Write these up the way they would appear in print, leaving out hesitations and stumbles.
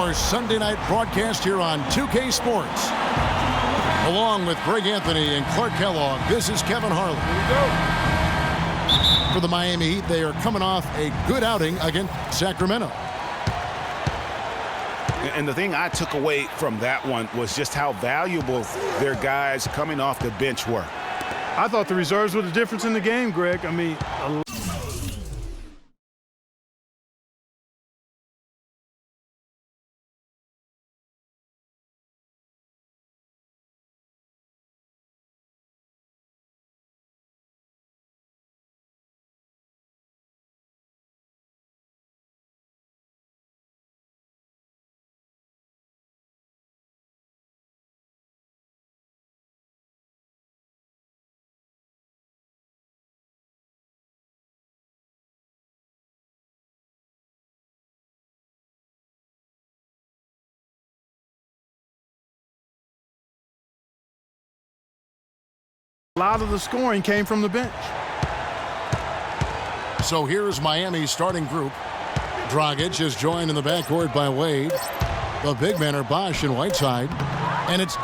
our Sunday night broadcast here on 2K Sports. Along with Greg Anthony and Clark Kellogg, this is Kevin Harlan. For the Miami Heat, they are coming off a good outing against Sacramento. And the thing I took away from that one was just how valuable their guys coming off the bench were. I thought the reserves were the difference in the game, Greg. I mean, a lot of the scoring came from the bench. So here's Miami's starting group. Dragic is joined in the backcourt by Wade. The big men are Bosch and Whiteside. And it's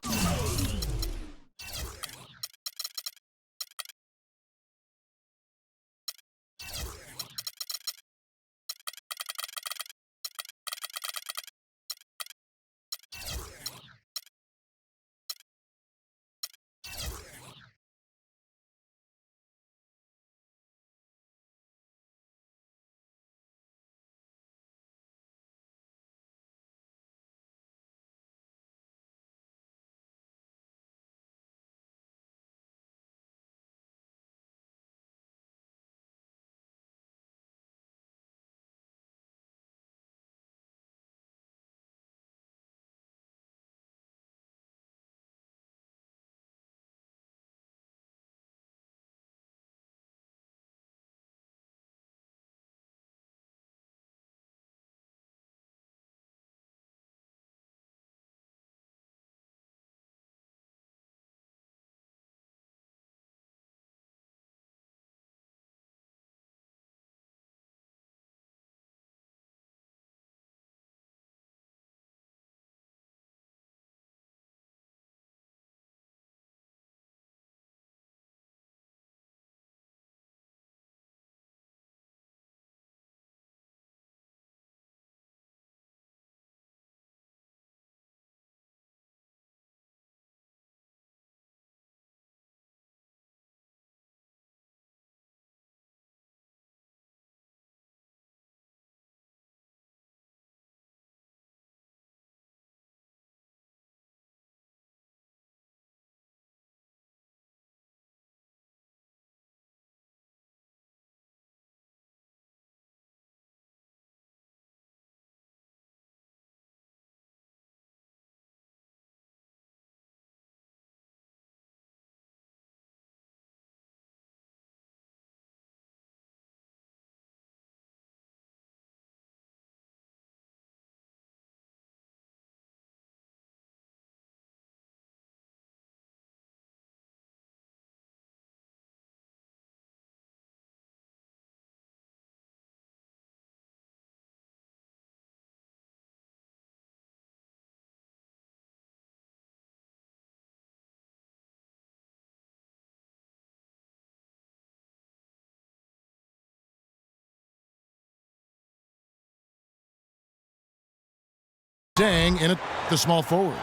staying in the small forward.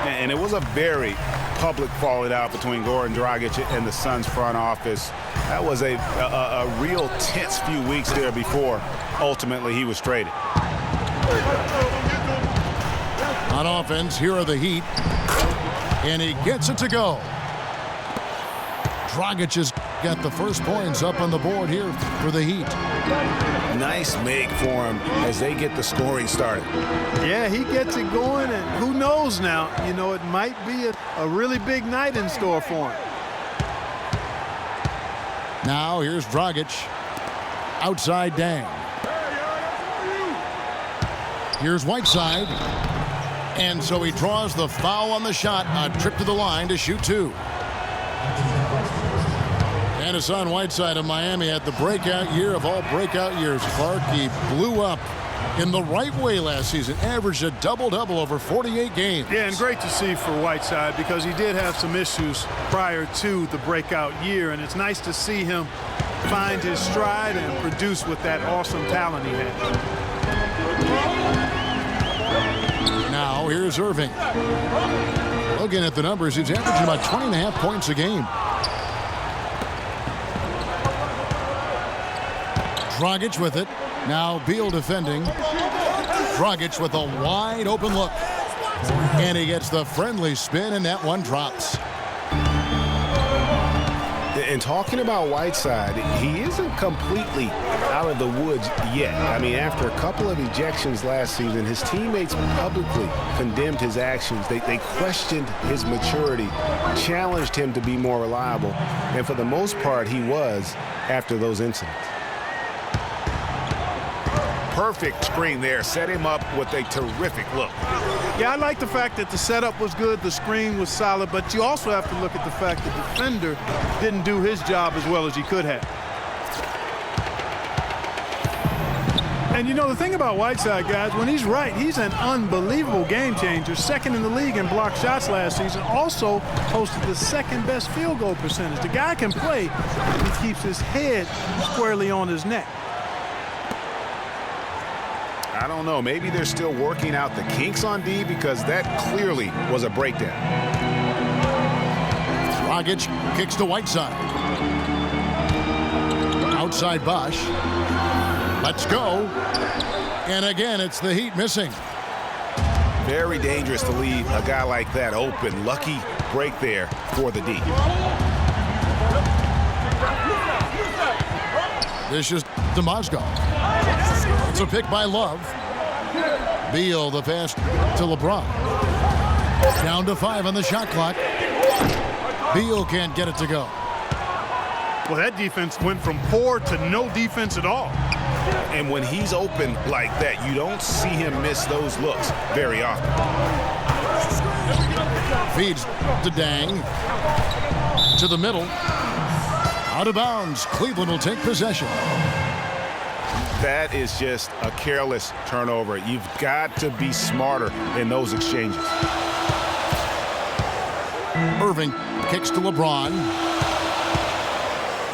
And it was a very public falling out between Goran Dragic and the Suns front office. That was a real tense few weeks there before ultimately he was traded. On offense, here are the Heat. And he gets it to go. Dragic has got the first points up on the board here for the Heat. Nice make for him as they get the scoring started. Yeah, he gets it going, and who knows now, you know, it might be a really big night in store for him. Now here's Dragic. Outside Dang. Here's Whiteside. And so he draws the foul on the shot. A trip to the line to shoot two. And Hassan Whiteside of Miami had the breakout year of all breakout years. Clark, he blew up in the right way last season. Averaged a double-double over 48 games. Yeah, and great to see for Whiteside because he did have some issues prior to the breakout year, and it's nice to see him find his stride and produce with that awesome talent he has. Now here's Irving. Looking at the numbers, he's averaging about 20.5 points a game. Dragic with it. Now Beal defending. Dragic with a wide open look. And he gets the friendly spin, and that one drops. And talking about Whiteside, he isn't completely out of the woods yet. I mean, after a couple of ejections last season, his teammates publicly condemned his actions. They questioned his maturity, challenged him to be more reliable, and for the most part, he was after those incidents. Perfect screen there. Set him up with a terrific look. Yeah, I like the fact that the setup was good, the screen was solid, but you also have to look at the fact that the defender didn't do his job as well as he could have. And you know, the thing about Whiteside, guys, when he's right, he's an unbelievable game changer. Second in the league in blocked shots last season. Also posted the second best field goal percentage. The guy can play. He keeps his head squarely on his neck. I don't know. Maybe they're still working out the kinks on D because that clearly was a breakdown. Dragic kicks to Whiteside. Outside Bosch. Let's go. And again, it's the Heat missing. Very dangerous to leave a guy like that open. Lucky break there for the D. This is to Mozgov. It's a pick by Love. Beal the pass to LeBron. Down to 5 on the shot clock. Beal can't get it to go. Well, that defense went from poor to no defense at all. And when he's open like that, you don't see him miss those looks very often. Feeds to Dang. To the middle. Out of bounds. Cleveland will take possession. That is just a careless turnover. You've got to be smarter in those exchanges. Irving kicks to LeBron.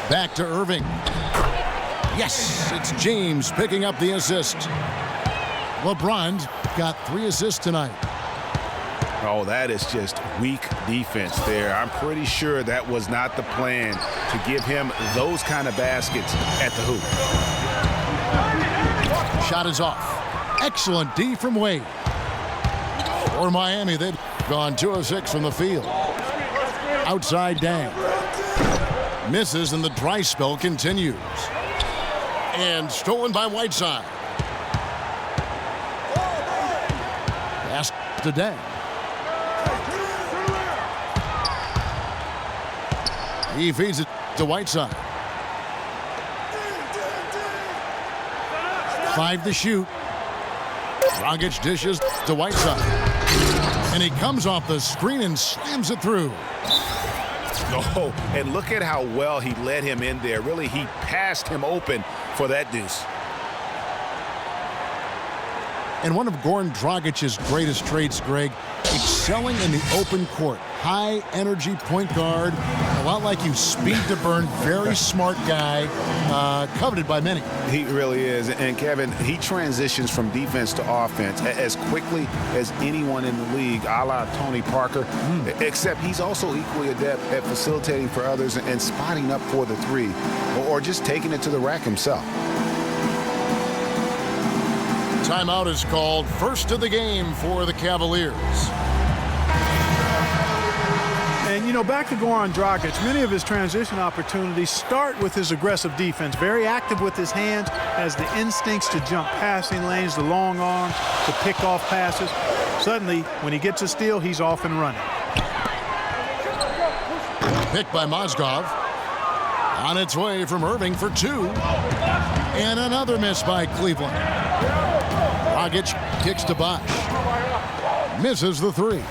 Back to Irving. Yes, it's James picking up the assist. LeBron's got 3 assists tonight. Oh, that is just weak defense there. I'm pretty sure that was not the plan to give him those kind of baskets at the hoop. Shot is off. Excellent D from Wade. For Miami, they've gone 2 of 6 from the field. Outside Dang. Misses, and the dry spell continues. And stolen by Whiteside. Pass to Dang. He feeds it to Whiteside. 5 to shoot. Dragic dishes to Whiteside. And he comes off the screen and slams it through. Oh, and look at how well he led him in there. Really, he passed him open for that deuce. And one of Goran Dragic's greatest traits, Greg, excelling in the open court. High energy point guard, a lot like you, speed to burn, very smart guy, coveted by many. He really is. And Kevin, he transitions from defense to offense as quickly as anyone in the league, a la Tony Parker, except he's also equally adept at facilitating for others and spotting up for the 3 or just taking it to the rack himself. Timeout is called. First of the game for the Cavaliers. And, you know, back to Goran Dragic, many of his transition opportunities start with his aggressive defense. Very active with his hands, has the instincts to jump passing lanes, the long arms, to pick off passes. Suddenly, when he gets a steal, he's off and running. Picked by Mozgov. On its way from Irving for 2. And another miss by Cleveland. Dragic kicks to Bosch. Misses the 3.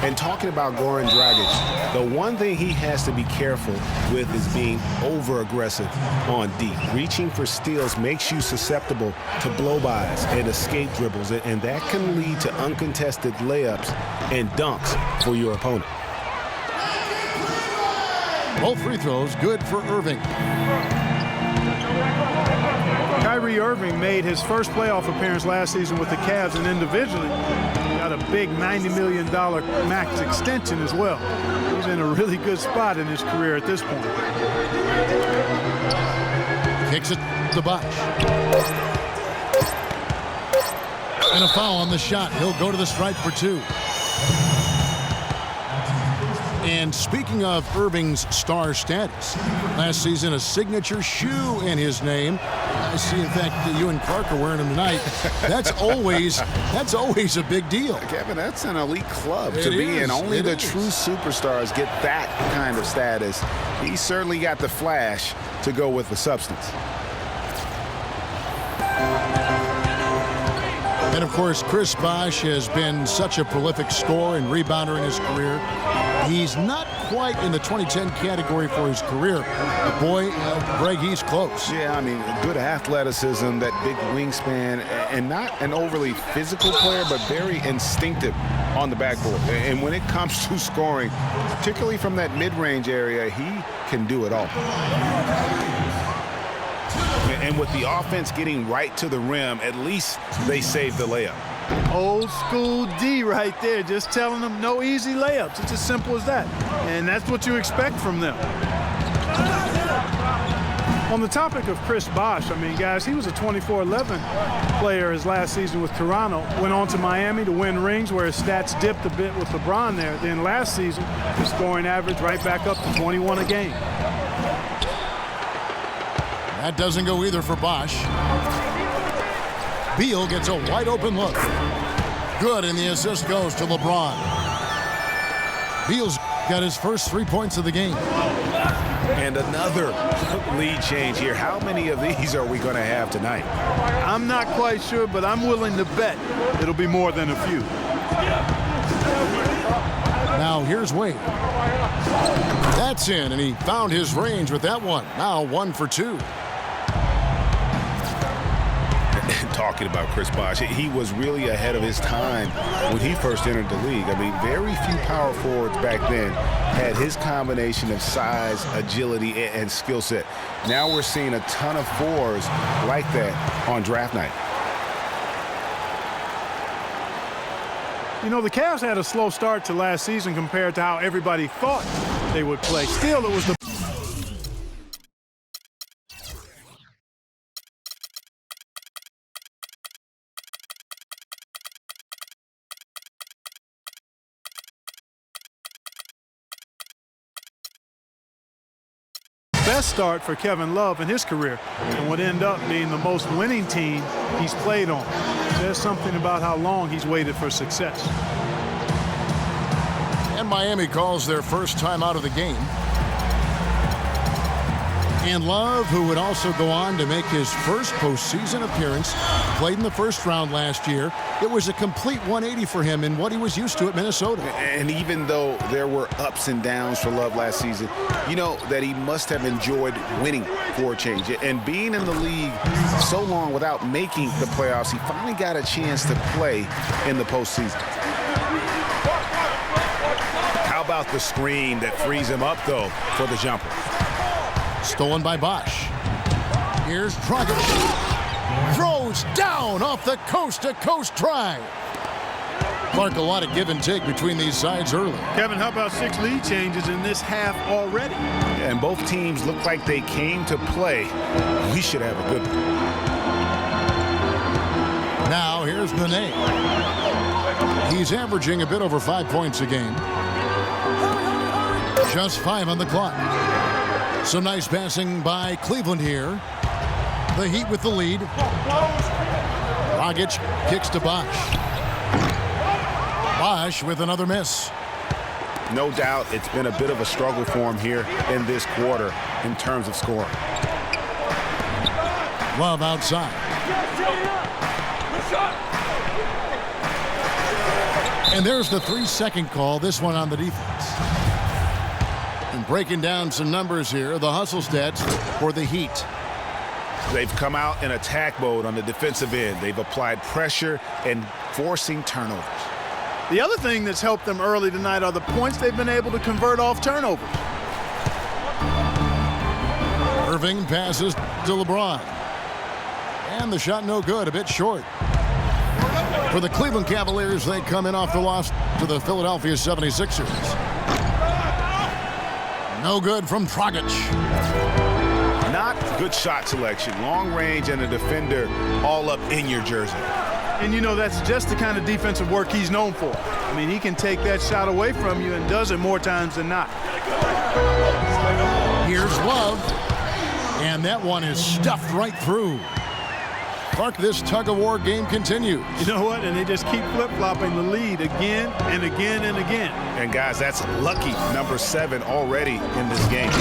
And talking about Goran Dragic, the one thing he has to be careful with is being over-aggressive on D. Reaching for steals makes you susceptible to blow-bys and escape dribbles, and that can lead to uncontested layups and dunks for your opponent. Both free throws good for Irving. Kyrie Irving made his first playoff appearance last season with the Cavs, and individually got a big $90 million max extension as well. He's in a really good spot in his career at this point. Kicks it to Bosh. And a foul on the shot. He'll go to the stripe for 2. And speaking of Irving's star status, last season a signature shoe in his name. I see, in fact, that you and Clark are wearing them tonight. That's always a big deal. Kevin, that's an elite club to be in. Only the true superstars get that kind of status. He certainly got the flash to go with the substance. And, of course, Chris Bosh has been such a prolific scorer and rebounder in his career. He's not quite in the 2010 category for his career. But boy, Greg, he's close. Yeah, I mean, good athleticism, that big wingspan, and not an overly physical player, but very instinctive on the backboard. And when it comes to scoring, particularly from that mid-range area, he can do it all. And with the offense getting right to the rim, at least they saved the layup. Old school D right there, just telling them no easy layups. It's as simple as that. And that's what you expect from them. On the topic of Chris Bosh, I mean, guys, he was a 24-11 player his last season with Toronto. Went on to Miami to win rings where his stats dipped a bit with LeBron there. Then last season, his scoring average right back up to 21 a game. That doesn't go either for Bosh. Beal gets a wide open look. Good, and the assist goes to LeBron. Beal's got his first 3 points of the game. And another lead change here. How many of these are we going to have tonight? I'm not quite sure, but I'm willing to bet it'll be more than a few. Now here's Wade. That's in, and he found his range with that one. Now 1 for 2. Talking about Chris Bosh, he was really ahead of his time when he first entered the league. I mean, very few power forwards back then had his combination of size, agility, and skill set. Now we're seeing a ton of fours like that on draft night. You know, the Cavs had a slow start to last season compared to how everybody thought they would play. Still, it was the best start for Kevin Love in his career and would end up being the most winning team he's played on. Says something about how long he's waited for success. And Miami calls their first time out of the game. And Love, who would also go on to make his first postseason appearance, played in the first round last year. It was a complete 180 for him in what he was used to at Minnesota. And even though there were ups and downs for Love last season, you know that he must have enjoyed winning for a change. And being in the league so long without making the playoffs, he finally got a chance to play in the postseason. How about the screen that frees him up, though, for the jumper? Stolen by Bosh. Here's Dragic. Throws down off the coast-to-coast drive. Clark, a lot of give and take between these sides early. Kevin, how about 6 lead changes in this half already? Yeah, and both teams look like they came to play. We should have a good one. Now here's Nene. He's averaging a bit over 5 points a game. Just 5 on the clock. Some nice passing by Cleveland here. The Heat with the lead. Dragic kicks to Bosh. Bosh with another miss. No doubt it's been a bit of a struggle for him here in this quarter in terms of scoring. Love outside. And there's the 3-second call, this one on the defense. And breaking down some numbers here, the hustle stats for the Heat. They've come out in attack mode on the defensive end. They've applied pressure and forcing turnovers. The other thing that's helped them early tonight are the points they've been able to convert off turnovers. Irving passes to LeBron. And the shot no good, a bit short. For the Cleveland Cavaliers, they come in off the loss to the Philadelphia 76ers. No good from Dragic. Not good shot selection. Long range and a defender all up in your jersey. And, you know, that's just the kind of defensive work he's known for. I mean, he can take that shot away from you and does it more times than not. Here's Love. And that one is stuffed right through. Clark, this tug-of-war game continues. You know what? And they just keep flip-flopping the lead again and again and again. And, guys, that's lucky number 7 already in this game.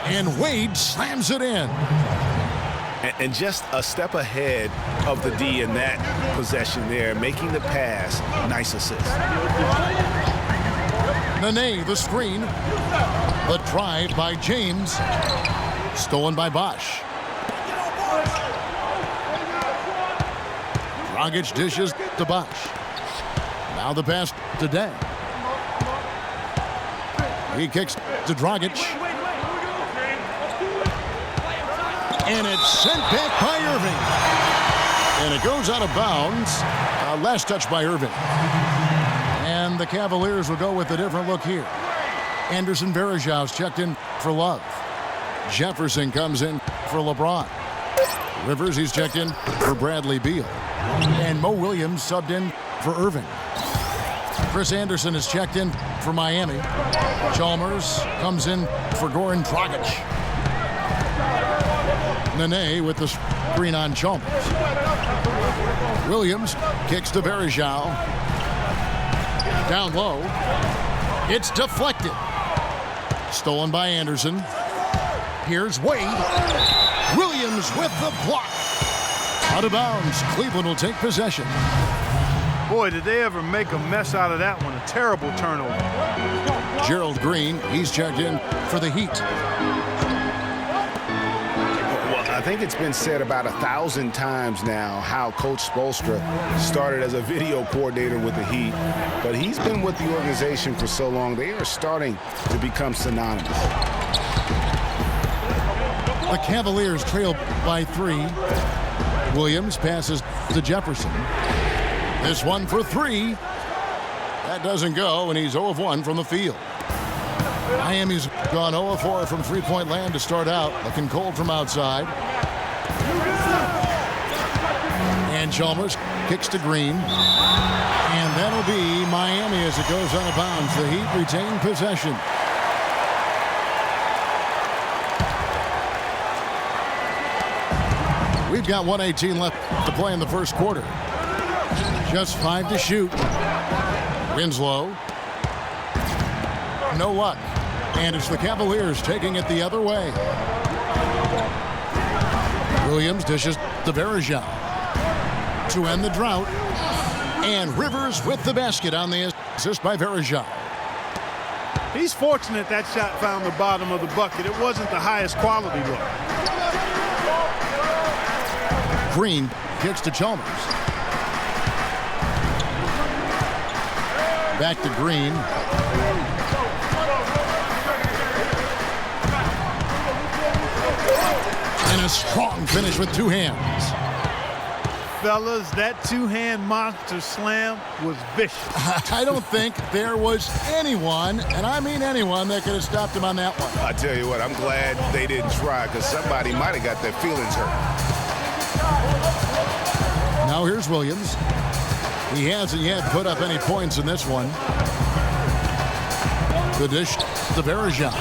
And Wade slams it in. And just a step ahead of the D in that possession there, making the pass. Nice assist. Nene, the screen. The drive by James. Stolen by Bosch. Dragic dishes to Bosch. Now the pass to Day. He kicks to Dragic. And it's sent back by Irving. And it goes out of bounds. Last touch by Irving. And the Cavaliers will go with a different look here. Anderson Varejau's checked in for Love. Jefferson comes in for LeBron. Rivers, he's checked in for Bradley Beal. And Mo Williams subbed in for Irving. Chris Anderson is checked in for Miami. Chalmers comes in for Goran Dragic. Nene with the screen on Chalmers. Williams kicks to Varejao. Down low. It's deflected. Stolen by Anderson. Here's Wade. Williams with the block. Out of bounds. Cleveland will take possession. Boy, did they ever make a mess out of that one. A terrible turnover. Gerald Green, he's checked in for the Heat. Well, I think it's been said about 1,000 times now how Coach Spoelstra started as a video coordinator with the Heat, but he's been with the organization for so long, they are starting to become synonymous. The Cavaliers trail by 3. Williams passes to Jefferson. This one for 3. That doesn't go, and he's 0 of 1 from the field. Miami's gone 0 of 4 from three-point land to start out, looking cold from outside. And Chalmers kicks to Green. And that'll be Miami as it goes out of bounds. The Heat retain possession. We've got 1:18 left to play in the first quarter. Just 5 to shoot. Winslow. No luck. And it's the Cavaliers taking it the other way. Williams dishes to Varejao to end the drought. And Rivers with the basket on the assist by Varejao. He's fortunate that shot found the bottom of the bucket. It wasn't the highest quality look. Green kicks to Chalmers. Back to Green. And a strong finish with 2 hands. Fellas, that two-hand monster slam was vicious. I don't think there was anyone, and I mean anyone, that could have stopped him on that one. I tell you what, I'm glad they didn't try because somebody might have got their feelings hurt. Now here's Williams. He hasn't yet put up any points in this one. The dish to Varejao.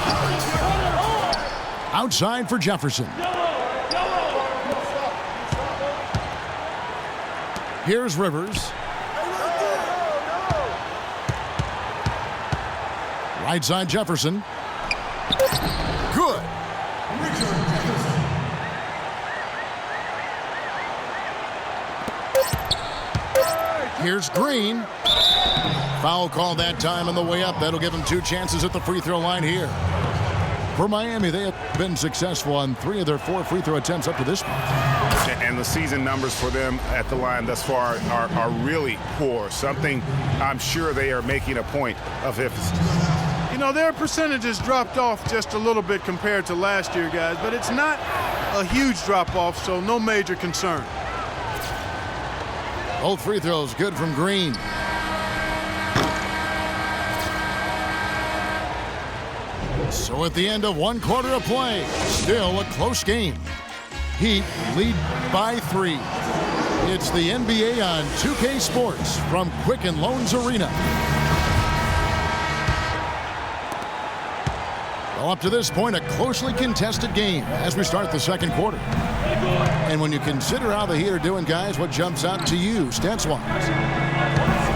Outside for Jefferson. Here's Rivers. Right side Jefferson. Good. Here's Green. Foul call that time on the way up. That'll give him 2 chances at the free throw line here. For Miami, they have been successful on 3 of their 4 free throw attempts up to this point. And the season numbers for them at the line thus far are really poor. Something I'm sure they are making a point of emphasis. You know, their percentages dropped off just a little bit compared to last year, guys, but it's not a huge drop-off, so no major concern. Both free throws good from Green. So at the end of 1 quarter of play, still a close game. Heat lead by 3. It's the NBA on 2K Sports from Quicken Loans Arena. Well, up to this point, a closely contested game as we start the second quarter. And when you consider how the Heat are doing, guys, what jumps out to you, stats-wise?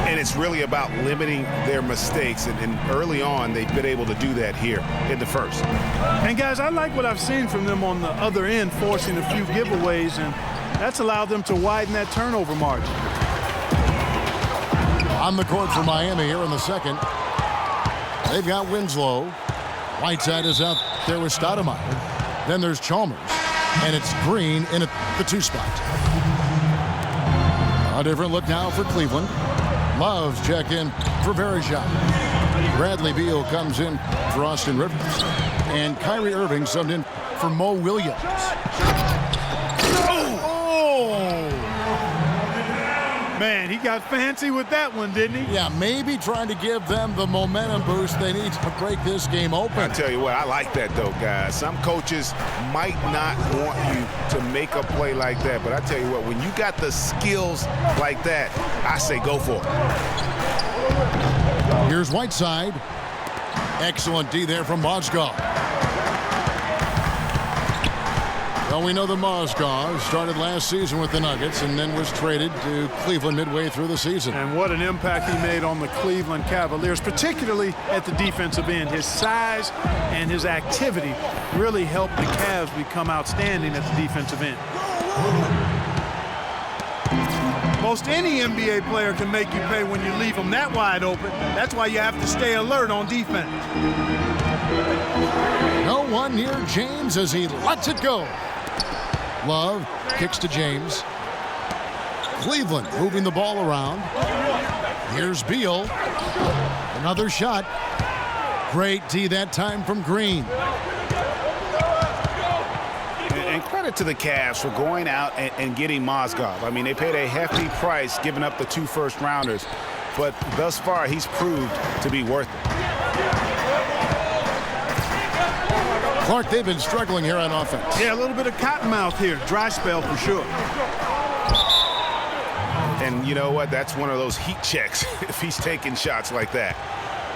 And it's really about limiting their mistakes. And early on, they've been able to do that here in the first. And, guys, I like what I've seen from them on the other end, forcing a few giveaways, and that's allowed them to widen that turnover margin. On the court for Miami here in the second. They've got Winslow. Whiteside is out there with Stoudemire. Then there's Chalmers. And it's Green in at the 2 spot. A different look now for Cleveland. Love's check in for Verejao. Bradley Beal comes in for Austin Rivers. And Kyrie Irving subbed in for Mo Williams. Man, he got fancy with that one, didn't he? Yeah, maybe trying to give them the momentum boost they need to break this game open. I tell you what, I like that, though, guys. Some coaches might not want you to make a play like that, but I tell you what, when you got the skills like that, I say go for it. Here's Whiteside. Excellent D there from Mozgov. Well, we know the Mozgov started last season with the Nuggets and then was traded to Cleveland midway through the season. And what an impact he made on the Cleveland Cavaliers, particularly at the defensive end. His size and his activity really helped the Cavs become outstanding at the defensive end. Most any NBA player can make you pay when you leave them that wide open. That's why you have to stay alert on defense. No one near James as he lets it go. Love kicks to James. Cleveland moving the ball around. Here's Beal. Another shot. Great D that time from Green. And credit to the Cavs for going out and getting Mozgov. I mean, they paid a hefty price giving up the 2 first-rounders, but thus far he's proved to be worth it. Clark, they've been struggling here on offense. Yeah, a little bit of cottonmouth here. Dry spell for sure. And you know what? That's one of those heat checks if he's taking shots like that.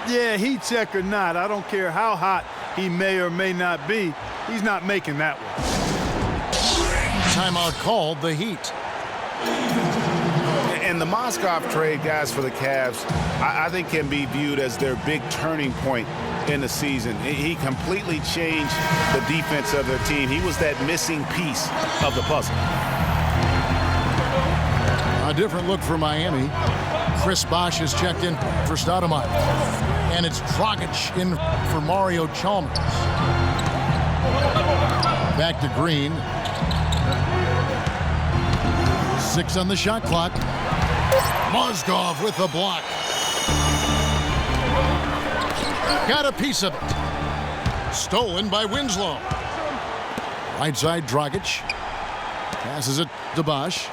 Yeah, heat check or not, I don't care how hot he may or may not be, he's not making that one. Timeout called the Heat. And the Mozgov trade, guys, for the Cavs, I think can be viewed as their big turning point in the season. He completely changed the defense of their team. He was that missing piece of the puzzle. A different look for Miami. Chris Bosh is checked in for Stoudemire. And it's Dragic in for Mario Chalmers. Back to Green. 6 on the shot clock. Mozgov with the block. Got a piece of it. Stolen by Winslow. Right side, Dragic. Passes it to Bosh.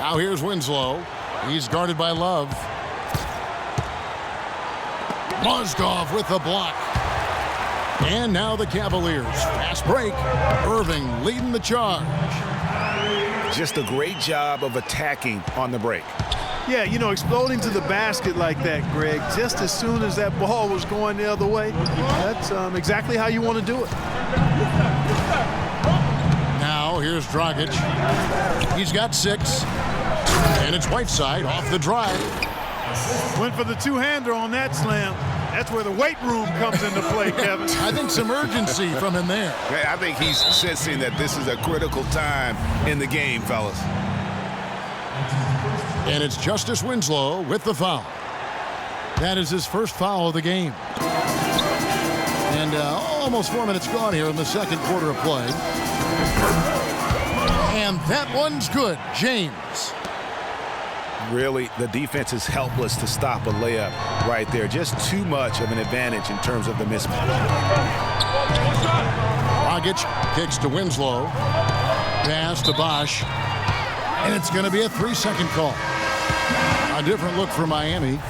Now here's Winslow. He's guarded by Love. Mozgov with the block. And now the Cavaliers. Fast break. Irving leading the charge. Just a great job of attacking on the break. Yeah, you know, exploding to the basket like that, Greg, just as soon as that ball was going the other way, that's exactly how you want to do it. Now here's Dragic. He's got 6. And it's Whiteside off the drive. Went for the two-hander on that slam. That's where the weight room comes into play, Kevin. I think some urgency from him there. I think he's sensing that this is a critical time in the game, fellas. And it's Justice Winslow with the foul. That is his first foul of the game. And almost 4 minutes gone here in the second quarter of play. And that one's good. James. Really, the defense is helpless to stop a layup right there. Just too much of an advantage in terms of the mismatch. Dragic kicks to Winslow. Pass to Bosch. And it's going to be a 3-second call. A different look for Miami.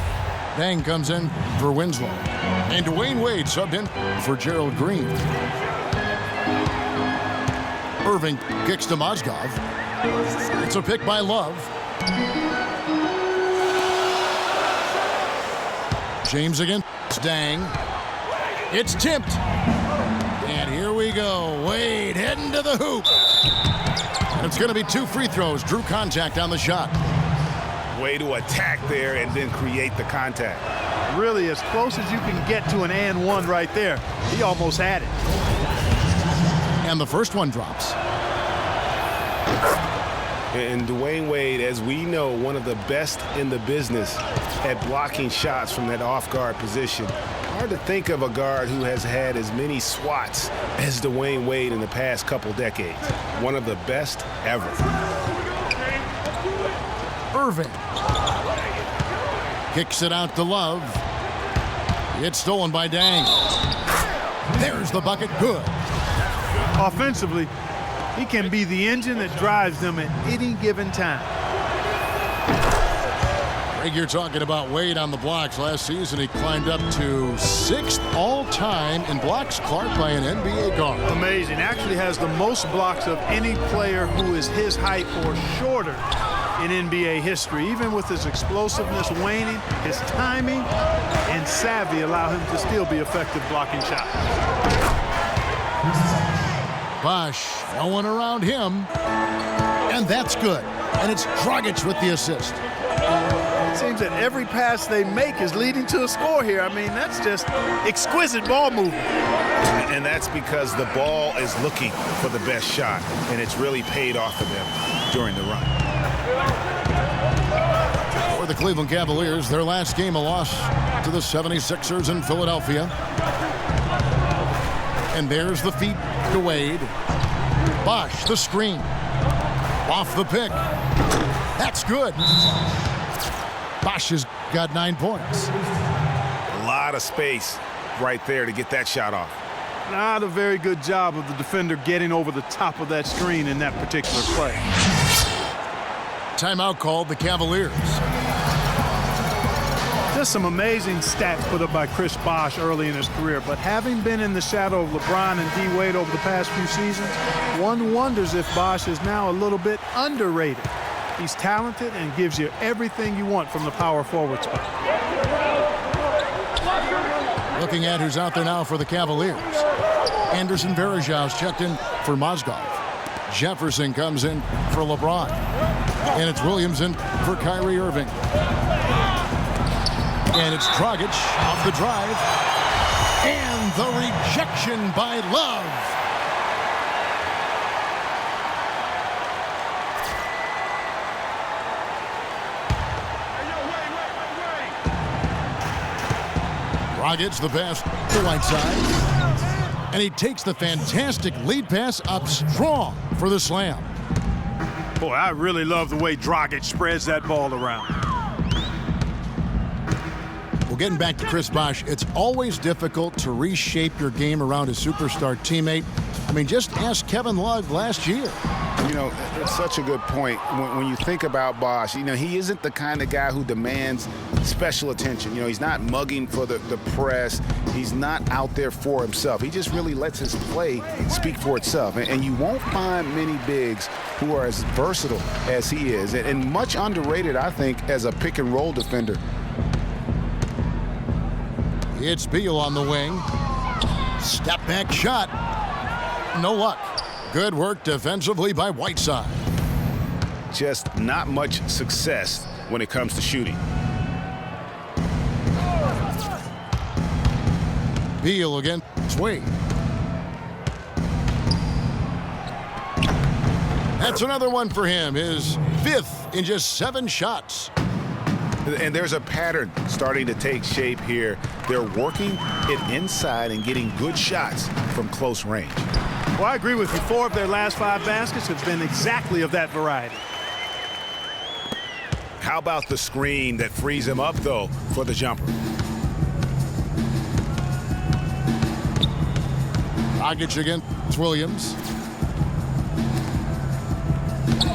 Dang comes in for Winslow. And Dwayne Wade subbed in for Gerald Green. Irving kicks to Mozgov. It's a pick by Love. James again. It's Dang. It's tipped. And here we go. Wade heading to the hoop. And it's going to be 2 free throws. Drew contact on the shot. Way to attack there and then create the contact. Really as close as you can get to an and one right there. He almost had it. And the first one drops. And Dwayne Wade, as we know, one of the best in the business at blocking shots from that off-guard position. Hard to think of a guard who has had as many swats as Dwayne Wade in the past couple decades. One of the best ever. Irving kicks it out to Love. It's stolen by Dang. There's the bucket. Good. Offensively, he can be the engine that drives them at any given time. Greg, you're talking about Wade on the blocks. Last season, he climbed up to 6th all-time in blocks, Clark, by an NBA guard. Amazing. Actually has the most blocks of any player who is his height or shorter in NBA history. Even with his explosiveness waning, his timing and savvy allow him to still be effective blocking shots. Bosch, no one around him. And that's good. And it's Dragic with the assist. It seems that every pass they make is leading to a score here. I mean, that's just exquisite ball movement. And that's because the ball is looking for the best shot, and it's really paid off for them during the run. For the Cleveland Cavaliers, their last game a loss to the 76ers in Philadelphia. And there's the feed to Wade. Bosch, the screen. Off the pick. That's good. Bosch has got 9 points. A lot of space right there to get that shot off. Not a very good job of the defender getting over the top of that screen in that particular play. Timeout called the Cavaliers. Just some amazing stats put up by Chris Bosh early in his career, but having been in the shadow of LeBron and D. Wade over the past few seasons, one wonders if Bosh is now a little bit underrated. He's talented and gives you everything you want from the power forward spot. Looking at who's out there now for the Cavaliers. Anderson Varejão's checked in for Mozgov. Jefferson comes in for LeBron. And it's Williams in for Kyrie Irving. And it's Dragic off the drive. And the rejection by Love. Dragic the pass to Whiteside. And he takes the fantastic lead pass up strong for the slam. Boy, I really love the way Dragic spreads that ball around. Well, getting back to Chris Bosh, it's always difficult to reshape your game around a superstar teammate. I mean, just ask Kevin Love last year. You know, it's such a good point. When you think about Bosh, you know, he isn't the kind of guy who demands special attention. You know, he's not mugging for the press. He's not out there for himself. He just really lets his play speak for itself. And you won't find many bigs who are as versatile as he is. And much underrated, I think, as a pick-and-roll defender. It's Beal on the wing. Step back shot. No luck. Good work defensively by Whiteside. Just not much success when it comes to shooting. Beal against Wade. That's another one for him, his 5th in just 7 shots. And there's a pattern starting to take shape here. They're working it inside and getting good shots from close range. Well, I agree with you. 4 of their last 5 baskets have been exactly of that variety. How about the screen that frees him up, though, for the jumper? Dragic against Williams.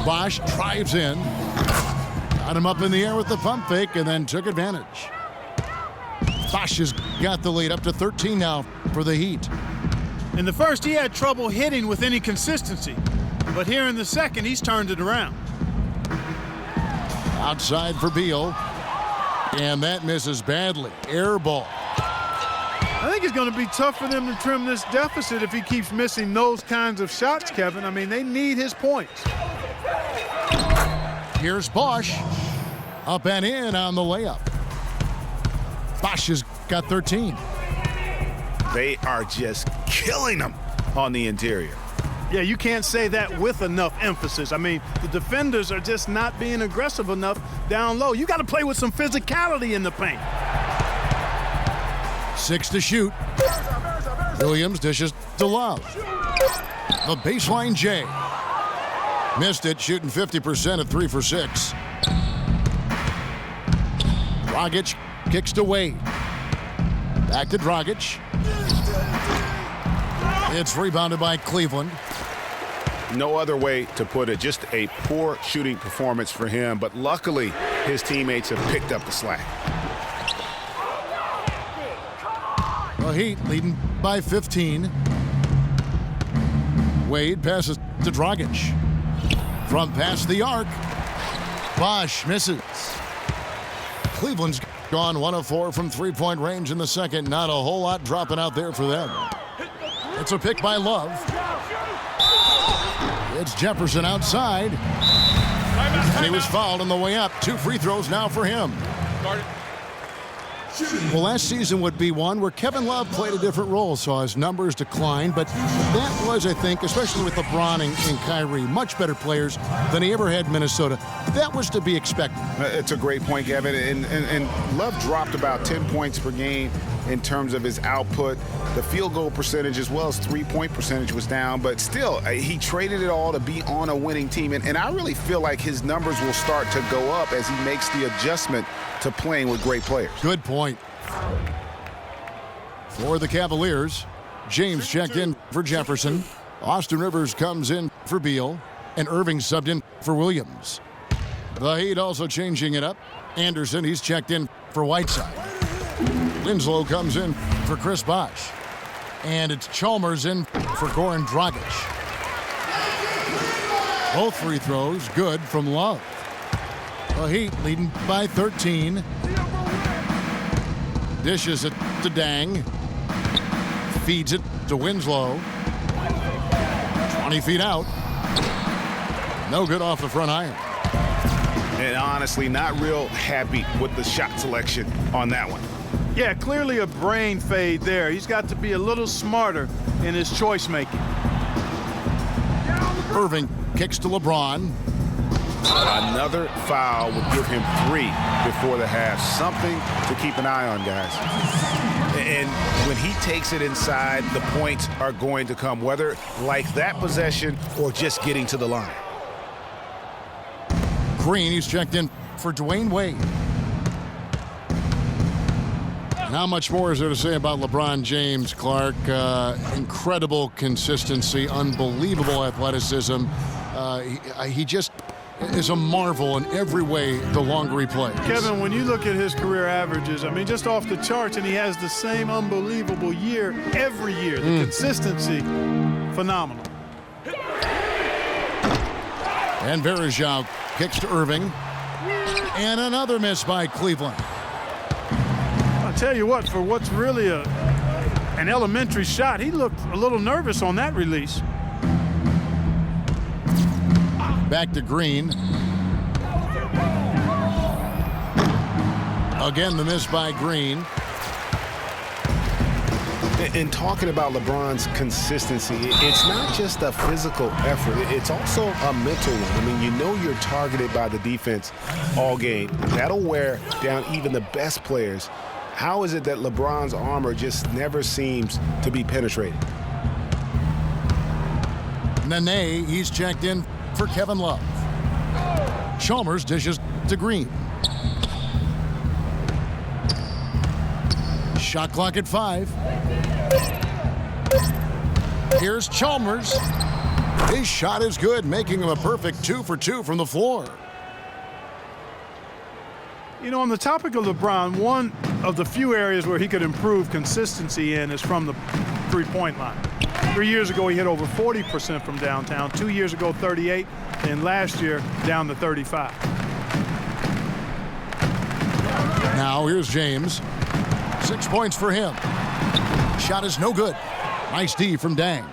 Bosch drives in. Got him up in the air with the pump fake and then took advantage. Bosch has got the lead up to 13 now for the Heat. In the first, he had trouble hitting with any consistency. But here in the second, he's turned it around. Outside for Beal. And that misses badly. Air ball. I think it's going to be tough for them to trim this deficit if he keeps missing those kinds of shots, Kevin. I mean, they need his points. Here's Bosch. Up and in on the layup. Bosch has got 13. They are just killing them on the interior. Yeah, you can't say that with enough emphasis. I mean, the defenders are just not being aggressive enough down low. You got to play with some physicality in the paint. 6 to shoot. Williams dishes to Love. The baseline J. Missed it, shooting 50% at 3 for 6. Dragic kicks to Wade. Back to Dragic. It's rebounded by Cleveland. No other way to put it. Just a poor shooting performance for him, but luckily his teammates have picked up the slack. The Heat leading by 15. Wade passes to Dragic. From past the arc, Bosch misses. Cleveland's gone 1 of 4 from 3-point range in the second. Not a whole lot dropping out there for them. It's a pick by Love. It's Jefferson outside. And he was fouled on the way up. 2 free throws now for him. Well, last season would be one where Kevin Love played a different role, saw his numbers decline, but that was, I think, especially with LeBron and Kyrie, much better players than he ever had in Minnesota. That was to be expected. It's a great point, Kevin, and Love dropped about 10 points per game in terms of his output. The field goal percentage as well as 3-point percentage was down, but still, he traded it all to be on a winning team, and I really feel like his numbers will start to go up as he makes the adjustment to playing with great players. Good point. For the Cavaliers, James checked in for Jefferson. Austin Rivers comes in for Beal, and Irving subbed in for Williams. The Heat also changing it up. Anderson, he's checked in for Whiteside. Winslow comes in for Chris Bosh. And it's Chalmers in for Goran Dragic. Both free throws good from Love. The Heat leading by 13. Dishes it to Dang. Feeds it to Winslow. 20 feet out. No good off the front iron. And honestly, not real happy with the shot selection on that one. Yeah, clearly a brain fade there. He's got to be a little smarter in his choice making. Irving kicks to LeBron. Another foul would give him 3 before the half. Something to keep an eye on, guys. And when he takes it inside, the points are going to come, whether like that possession or just getting to the line. Green, he's checked in for Dwayne Wade. And how much more is there to say about LeBron James, Clark? Incredible consistency, unbelievable athleticism. He just is a marvel in every way the longer he plays. Kevin, when you look at his career averages, I mean, just off the charts, and he has the same unbelievable year every year. The consistency, phenomenal. And Verajao kicks to Irving. And another miss by Cleveland. I'll tell you what, for what's really an elementary shot, he looked a little nervous on that release. Back to Green. Again, the miss by Green. And talking about LeBron's consistency, it's not just a physical effort. It's also a mental one. I mean, you know you're targeted by the defense all game. That'll wear down even the best players. How is it that LeBron's armor just never seems to be penetrated? Nene, he's checked in for Kevin Love. Chalmers dishes to Green. Shot clock at 5. Here's Chalmers. His shot is good, making him a perfect 2 for 2 from the floor. You know, on the topic of LeBron, one of the few areas where he could improve consistency in is from the three-point line. 3 years ago, he hit over 40% from downtown. 2 years ago, 38, and last year, down to 35. Now here's James. 6 points for him. Shot is no good. Nice D from Dang.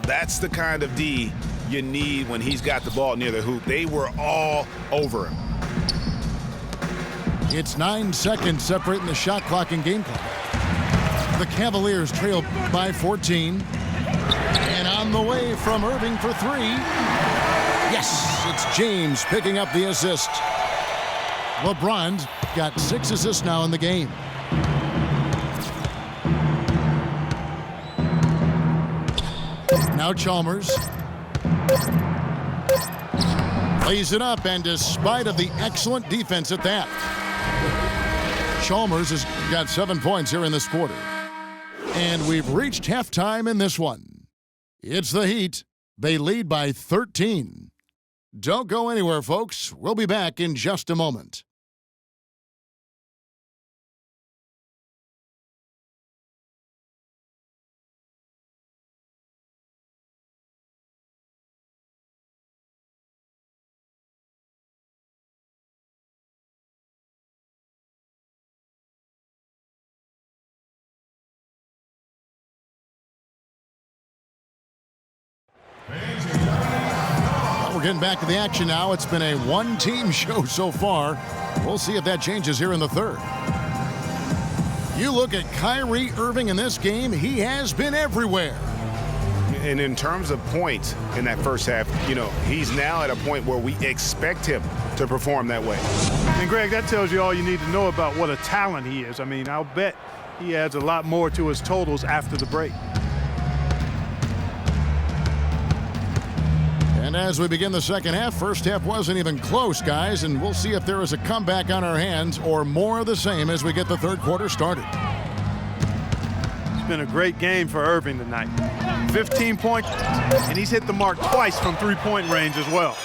That's the kind of D you need when he's got the ball near the hoop. They were all over him. It's 9 seconds separating the shot clock and game clock. The Cavaliers trail by 14. And on the way from Irving for 3. Yes, it's James picking up the assist. LeBron's got 6 assists now in the game. Now Chalmers lays it up, and despite of the excellent defense at that, Chalmers has got 7 points here in this quarter. And we've reached halftime in this one. It's the Heat. They lead by 13. Don't go anywhere, folks. We'll be back in just a moment. We're getting back to the action now. It's been a one-team show so far. We'll see if that changes here in the third. You look at Kyrie Irving in this game, he has been everywhere. And in terms of points in that first half, you know, he's now at a point where we expect him to perform that way. And Greg, that tells you all you need to know about what a talent he is. I mean, I'll bet he adds a lot more to his totals after the break. And as we begin the second half, first half wasn't even close, guys, and we'll see if there is a comeback on our hands or more of the same as we get the third quarter started. It's been a great game for Irving tonight. 15 points, and he's hit the mark twice from three-point range as well.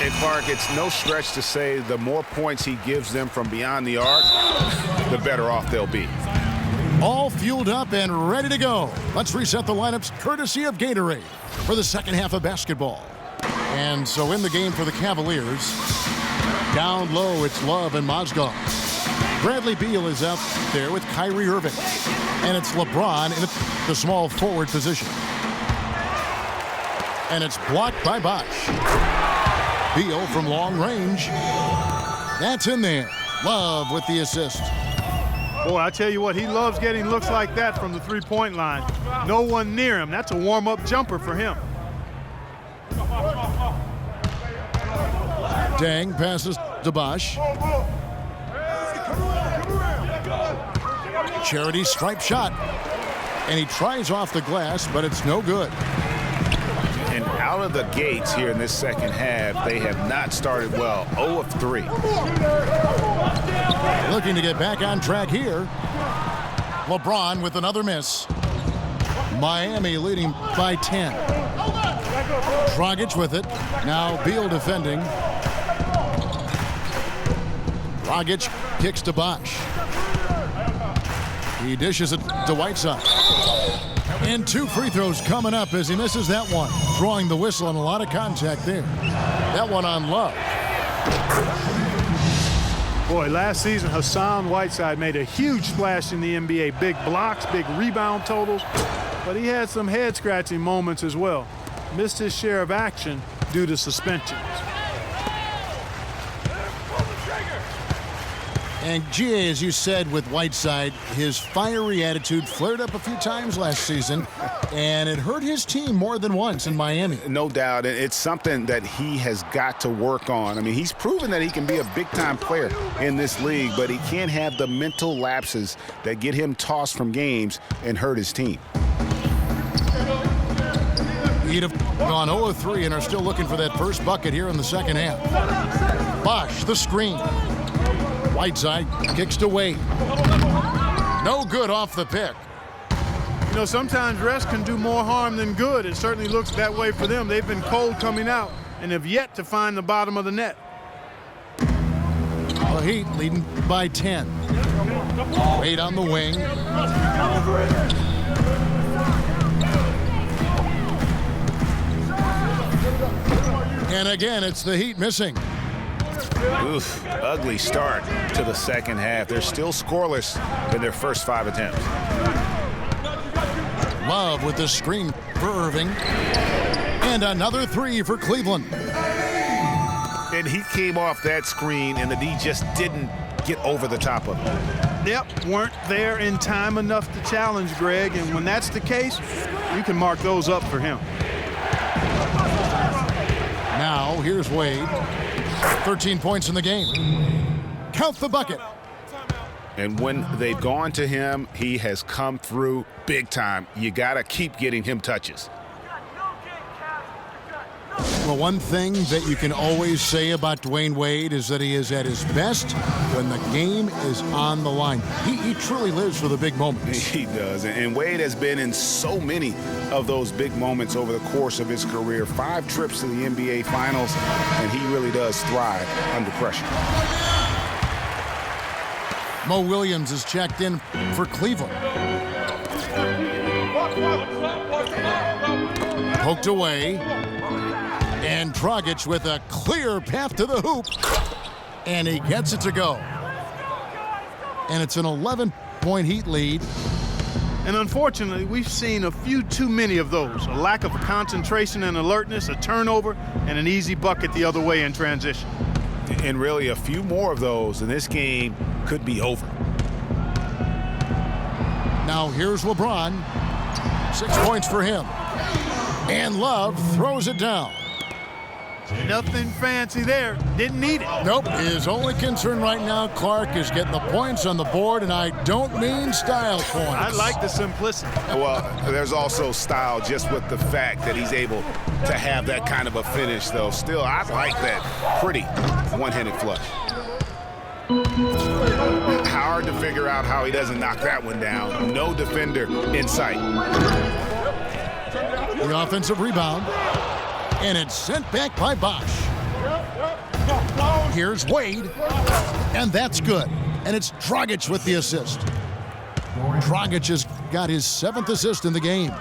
And Clark, it's no stretch to say the more points he gives them from beyond the arc, the better off they'll be. All fueled up and ready to go. Let's reset the lineups courtesy of Gatorade for the second half of basketball. And so in the game for the Cavaliers, down low, it's Love and Mozgov. Bradley Beal is out there with Kyrie Irving. And it's LeBron in the small forward position. And it's blocked by Bosh. Beal from long range. That's in there. Love with the assist. Boy, I tell you what, he loves getting looks like that from the three-point line. No one near him. That's a warm-up jumper for him. Dang passes to Bosh. Charity stripe shot. And he tries off the glass, but it's no good. And out of the gates here in this second half, they have not started well. 0 of 3. Looking to get back on track here. LeBron with another miss. Miami leading by 10. Dragic with it. Now Beal defending. Dragic kicks to Bosh. He dishes it to Whiteside. And 2 free throws coming up as he misses that one. Drawing the whistle and a lot of contact there. That one on Love. Boy, last season, Hassan Whiteside made a huge splash in the NBA. Big blocks, big rebound totals. But he had some head-scratching moments as well. Missed his share of action due to suspensions. And GA, as you said with Whiteside, his fiery attitude flared up a few times last season, and it hurt his team more than once in Miami. No doubt. It's something that he has got to work on. I mean, he's proven that he can be a big-time player in this league, but he can't have the mental lapses that get him tossed from games and hurt his team. Heat have gone 0-3 and are still looking for that first bucket here in the second half. Bosch, the screen. Whiteside kicks to Wade. No good off the pick. You know, sometimes rest can do more harm than good. It certainly looks that way for them. They've been cold coming out and have yet to find the bottom of the net. The Heat leading by 10. Wade on the wing. And again, it's the Heat missing. Oof, ugly start to the second half. They're still scoreless in their first 5 attempts. Love with the screen for Irving. And another 3 for Cleveland. And he came off that screen, and the D just didn't get over the top of it. Yep, weren't there in time enough to challenge Greg, and when that's the case, you can mark those up for him. Now, here's Wade. 13 points in the game. Count the bucket. And when they've gone to him, he has come through big time. You got to keep getting him touches. Well, one thing that you can always say about Dwayne Wade is that he is at his best when the game is on the line. He truly lives for the big moments. He does. And Wade has been in so many of those big moments over the course of his career. 5 trips to the NBA Finals, and he really does thrive under pressure. Mo Williams is checked in for Cleveland. Poked away. And Dragic with a clear path to the hoop. And he gets it to go. And it's an 11-point Heat lead. And unfortunately, we've seen a few too many of those. A lack of concentration and alertness, a turnover, and an easy bucket the other way in transition. And really a few more of those, and this game could be over. Now here's LeBron. 6 points for him. And Love throws it down. Nothing fancy there. Didn't need it. Nope. His only concern right now, Clark, is getting the points on the board, and I don't mean style points. I like the simplicity. Well, there's also style just with the fact that he's able to have that kind of a finish, though. Still, I like that pretty one-handed flush. Hard to figure out how he doesn't knock that one down. No defender in sight. The offensive rebound. And it's sent back by Bosch. Here's Wade. And that's good. And it's Dragic with the assist. Dragic has got his 7th assist in the game.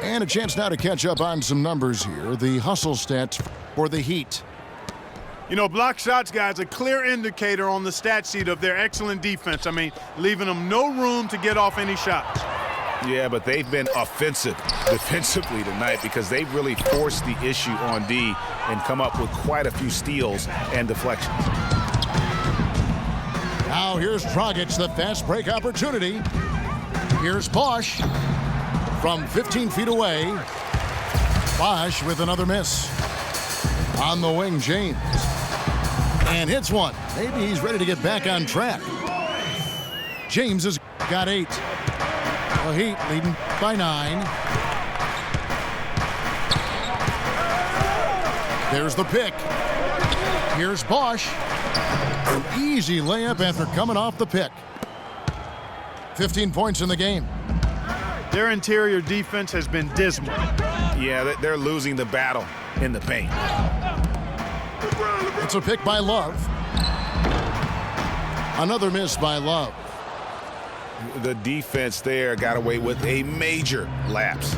And a chance now to catch up on some numbers here. The hustle stats for the Heat. You know, block shots, guys, a clear indicator on the stat sheet of their excellent defense. I mean, leaving them no room to get off any shots. Yeah, but they've been offensive defensively tonight because they've really forced the issue on D and come up with quite a few steals and deflections. Now here's Dragic, the fast break opportunity. Here's Bosch from 15 feet away. Bosch with another miss. On the wing, James. And hits one. Maybe he's ready to get back on track. James has got 8. The Heat leading by 9. There's the pick. Here's Bosch. An easy layup after coming off the pick. 15 points in the game. Their interior defense has been dismal. Yeah, they're losing the battle in the paint. It's a pick by Love. Another miss by Love. The defense there got away with a major lapse.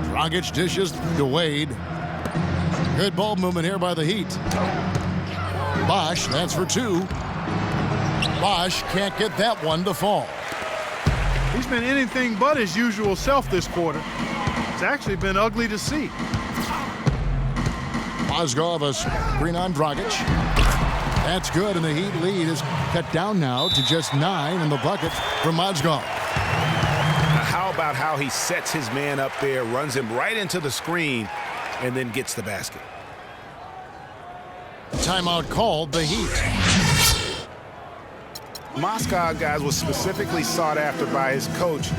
Dragic dishes to Wade. Good ball movement here by the Heat. Bosch, that's for 2. Bosch can't get that one to fall. He's been anything but his usual self this quarter. It's actually been ugly to see. Mozgov a screen on Dragic. That's good, and the Heat lead is cut down now to just 9 in the bucket from Mozgov. How about how he sets his man up there, runs him right into the screen, and then gets the basket. Timeout called, the Heat. Mozgov, guys, was specifically sought after by his coach,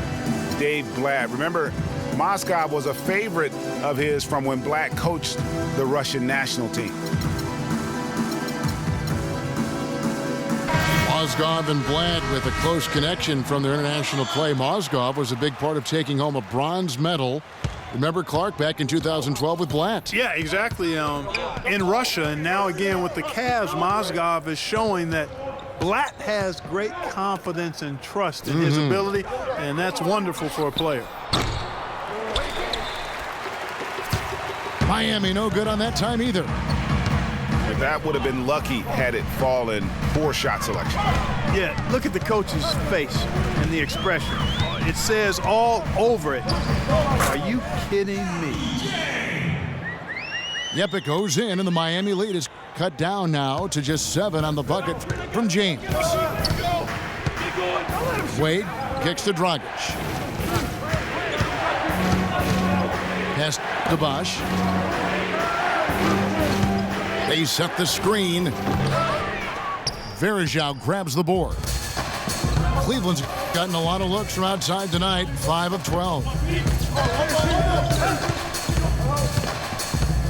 Dave Blatt. Remember, Mozgov was a favorite of his from when Blatt coached the Russian national team. Mozgov and Blatt with a close connection from their international play. Mozgov was a big part of taking home a bronze medal. Remember Clark back in 2012 with Blatt? Yeah, exactly. In Russia, and now again with the Cavs, Mozgov is showing that Blatt has great confidence and trust in his ability, and that's wonderful for a player. Miami no good on that time either. That would have been lucky had it fallen. Poor shot selection. Yeah, look at the coach's face and the expression. It says all over it. Are you kidding me? Yep, it goes in, and the Miami lead is cut down now to just 7 on the bucket from James. Wade kicks to Dragic. Pass to Bosch. They set the screen. Verjao grabs the board. Cleveland's gotten a lot of looks from outside tonight, 5 of 12.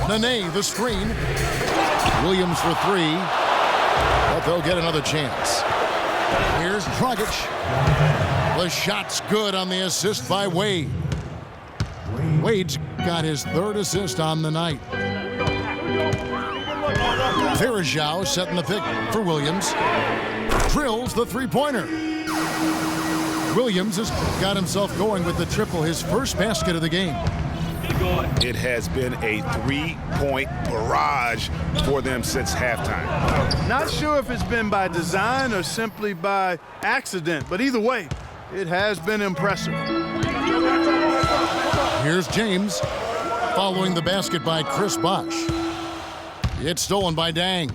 Nene, the screen. Williams for 3, but they'll get another chance. Here's Dragic. The shot's good on the assist by Wade. Wade's got his 3rd assist on the night. Verjao setting the pick for Williams. Drills the three-pointer. Williams has got himself going with the triple, his first basket of the game. It has been a 3-point barrage for them since halftime. Not sure if it's been by design or simply by accident, but either way, it has been impressive. Here's James following the basket by Chris Bosh. It's stolen by Dang.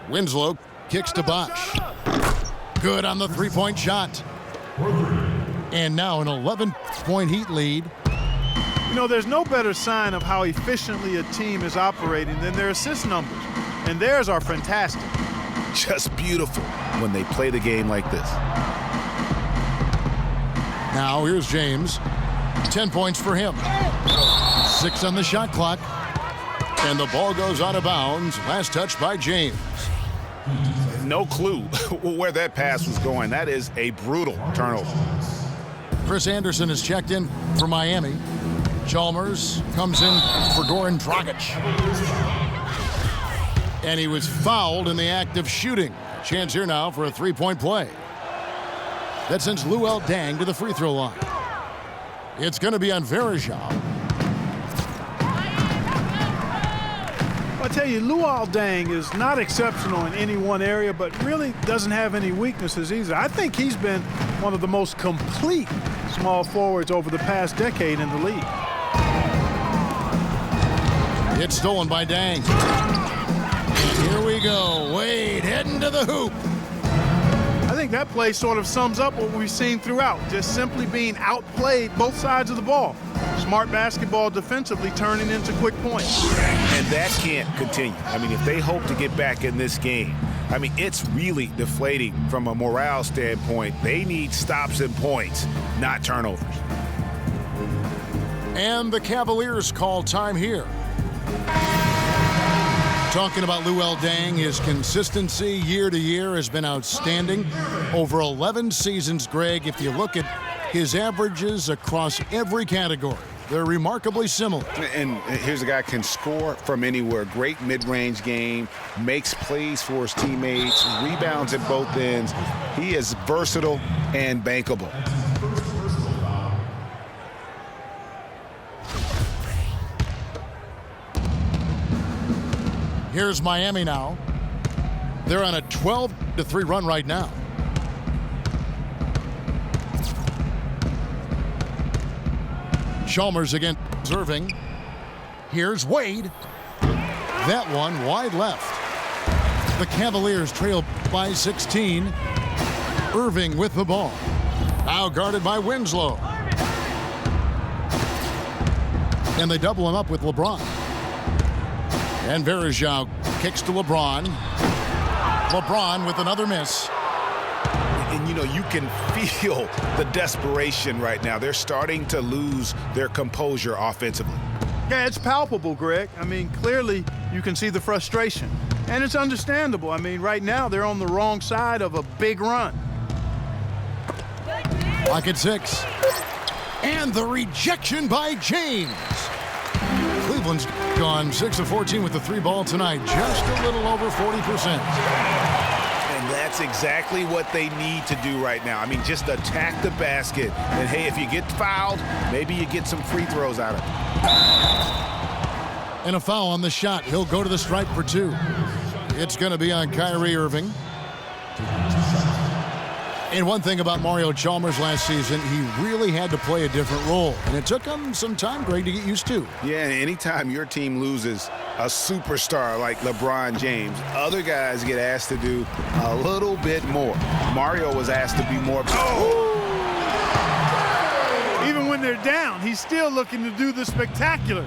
Winslow kicks to Bosh. Good on the 3-point shot. And now an 11-point Heat lead. You know, there's no better sign of how efficiently a team is operating than their assist numbers. And theirs are fantastic. Just beautiful when they play the game like this. Now here's James. 10 points for him. 6 on the shot clock. And the ball goes out of bounds. Last touch by James. No clue where that pass was going. That is a brutal turnover. Chris Anderson is checked in for Miami. Chalmers comes in for Goran Dragic. And he was fouled in the act of shooting. Chance here now for a 3-point play. That sends Luol Deng to the free throw line. It's going to be on Verjao. I tell you, Luol Deng is not exceptional in any one area, but really doesn't have any weaknesses either. I think he's been one of the most complete small forwards over the past decade in the league. It's stolen by Deng. And here we go. Wade heading to the hoop. I think that play sort of sums up what we've seen throughout, just simply being outplayed both sides of the ball. Smart basketball defensively turning into quick points. And that can't continue. I mean, if they hope to get back in this game, I mean, it's really deflating from a morale standpoint. They need stops and points, not turnovers. And the Cavaliers call time here. Talking about Luol Deng, his consistency year to year has been outstanding. Over 11 seasons, Greg, if you look at his averages across every category, they're remarkably similar. And here's a guy who can score from anywhere. Great mid-range game, makes plays for his teammates, rebounds at both ends. He is versatile and bankable. Here's Miami now. They're on a 12-3 run right now. Chalmers again serving. Here's Wade. That one wide left. The Cavaliers trail by 16. Irving with the ball. Now guarded by Winslow. And they double him up with LeBron. And Verejao kicks to LeBron. LeBron with another miss. And, you know, you can feel the desperation right now. They're starting to lose their composure offensively. Yeah, it's palpable, Greg. I mean, clearly you can see the frustration. And it's understandable. I mean, right now they're on the wrong side of a big run. Lock at 6. And the rejection by James. Cleveland's gone 6 of 14 with the 3 ball tonight. Just a little over 40%. And that's exactly what they need to do right now. I mean, just attack the basket. And, hey, if you get fouled, maybe you get some free throws out of it. And a foul on the shot. He'll go to the stripe for 2. It's going to be on Kyrie Irving. And one thing about Mario Chalmers last season, he really had to play a different role. And it took him some time, Greg, to get used to. Yeah, anytime your team loses a superstar like LeBron James, other guys get asked to do a little bit more. Mario was asked to be more. Even when they're down, he's still looking to do the spectacular.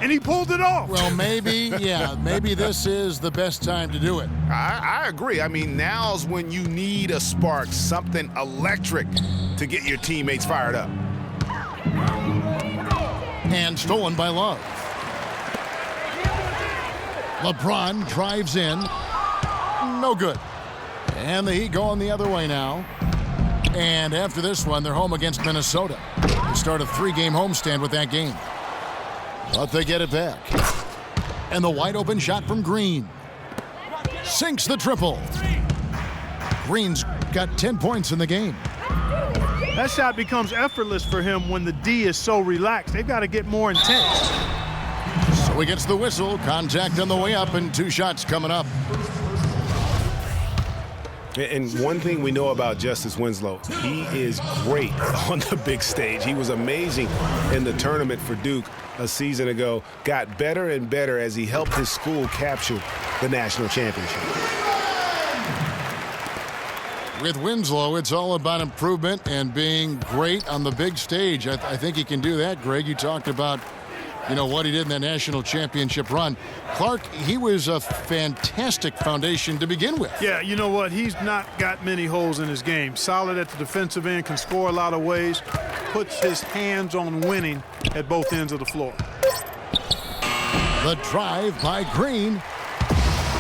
And he pulled it off. Well, maybe this is the best time to do it. I agree. I mean, now's when you need a spark, something electric to get your teammates fired up. And stolen by Love. LeBron drives in. No good. And the Heat going the other way now. And after this one, they're home against Minnesota. They start a 3-game homestand with that game. But they get it back. And the wide open shot from Green. Sinks the triple. Green's got 10 points in the game. That shot becomes effortless for him when the D is so relaxed. They've got to get more intense. So he gets the whistle. Contact on the way up and 2 shots coming up. And one thing we know about Justice Winslow, he is great on the big stage. He was amazing in the tournament for Duke a season ago, got better and better as he helped his school capture the national championship. With Winslow, it's all about improvement and being great on the big stage. I think he can do that, Greg. You talked about, what he did in that national championship run. Clark, he was a fantastic foundation to begin with. Yeah, you know what? He's not got many holes in his game. Solid at the defensive end, can score a lot of ways, puts his hands on winning at both ends of the floor. The drive by Green.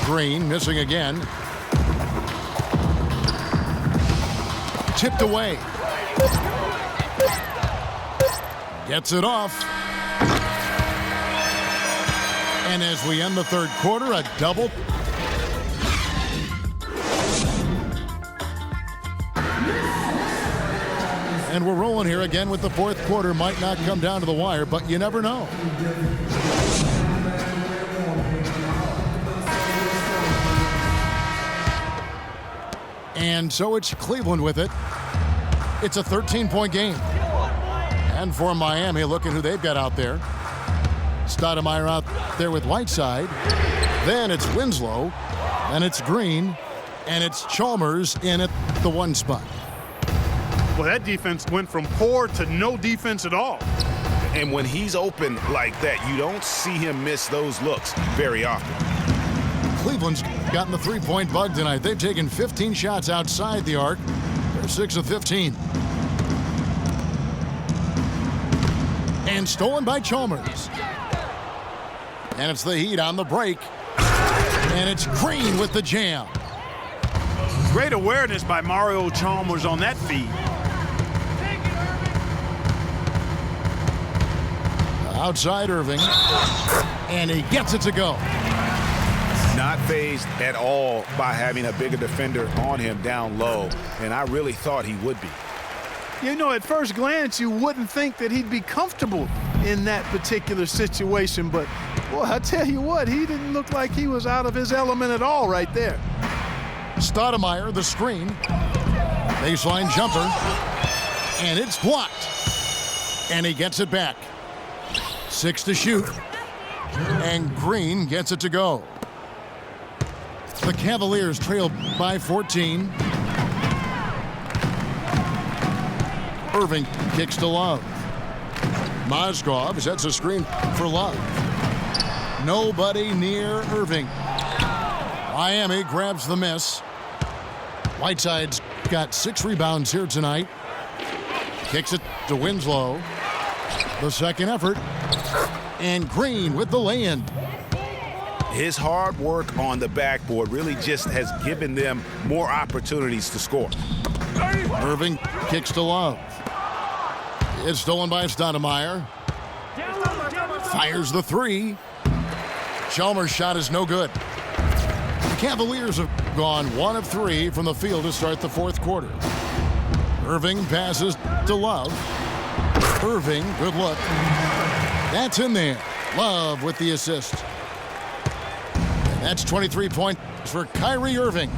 Green missing again. Tipped away. Gets it off. And as we end the third quarter, a double. And we're rolling here again with the fourth quarter. Might not come down to the wire, but you never know. And so it's Cleveland with it. It's a 13-point game. And for Miami, look at who they've got out there. Stoudemire out there with Whiteside. Then it's Winslow. And it's Green. And it's Chalmers in at the 1 spot. Well, that defense went from poor to no defense at all. And when he's open like that, you don't see him miss those looks very often. Cleveland's gotten the 3-point bug tonight. They've taken 15 shots outside the arc. They're 6 of 15. And stolen by Chalmers. And it's the Heat on the break. And it's Green with the jam. Great awareness by Mario Chalmers on that feed. Outside Irving. And he gets it to go. Not fazed at all by having a bigger defender on him down low. And I really thought he would be. At first glance, you wouldn't think that he'd be comfortable in that particular situation. But, boy, I tell you what, he didn't look like he was out of his element at all right there. Stoudemire, the screen. Baseline jumper. And it's blocked. And he gets it back. 6 to shoot. And Green gets it to go. The Cavaliers trail by 14. Irving kicks to Love. Mozgov sets a screen for Love. Nobody near Irving. Miami grabs the miss. Whiteside's got 6 rebounds here tonight. Kicks it to Winslow. The second effort. And Green with the lay-in. His hard work on the backboard really just has given them more opportunities to score. Irving kicks to Love. It's stolen by Stoudemire. Fires the 3. Chalmers' shot is no good. The Cavaliers have gone 1 of 3 from the field to start the fourth quarter. Irving passes to Love. Irving, good look. That's in there. Love with the assist. And that's 23 points for Kyrie Irving.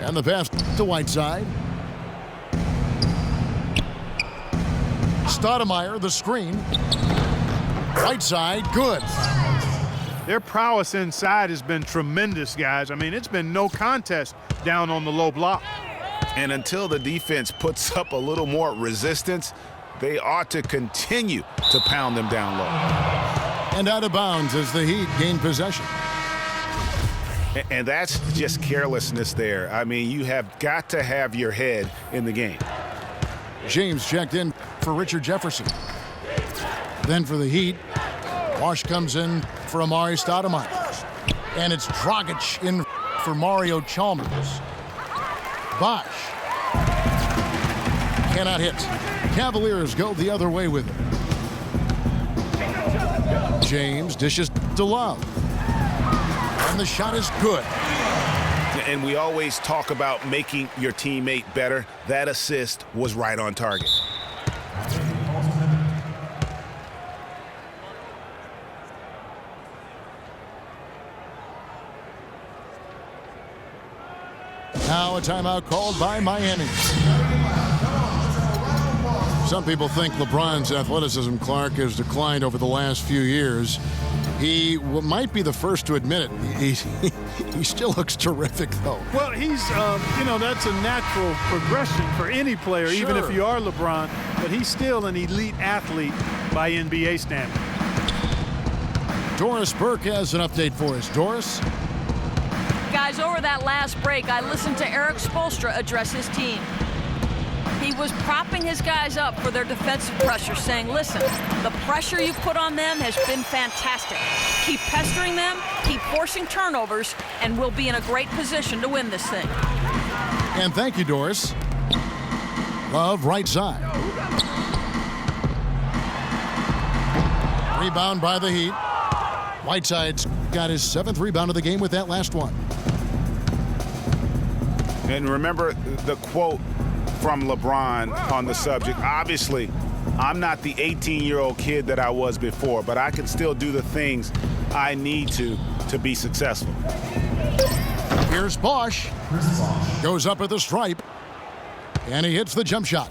And the pass to Whiteside. Stoudemire, the screen. Whiteside, good. Their prowess inside has been tremendous, guys. I mean, it's been no contest down on the low block. And until the defense puts up a little more resistance, they ought to continue to pound them down low. And out of bounds as the Heat gain possession. And that's just carelessness there. I mean, you have got to have your head in the game. James checked in for Richard Jefferson. Then for the Heat, Wash comes in for Amari Stoudemire. And it's Dragic in for Mario Chalmers. Bosch cannot hit. Cavaliers go the other way with it. James dishes to Love. And the shot is good. And we always talk about making your teammate better. That assist was right on target. Now a timeout called by Miami. Some people think LeBron's athleticism, Clark, has declined over the last few years. He might be the first to admit it. He still looks terrific, though. Well, he's, that's a natural progression for any player, Sure. even if you are LeBron. But he's still an elite athlete by NBA standards. Doris Burke has an update for us. Doris? Guys, over that last break, I listened to Eric Spoelstra address his team. He was propping his guys up for their defensive pressure, saying, listen, the pressure you put on them has been fantastic. Keep pestering them, keep forcing turnovers, and we'll be in a great position to win this thing. And thank you, Doris. Love, right side. Rebound by the Heat. Whiteside's got his 7th rebound of the game with that last one. And remember the quote from LeBron on the subject. Obviously, I'm not the 18-year-old kid that I was before, but I can still do the things I need to be successful. Here's Bosch. Goes up at the stripe. And he hits the jump shot.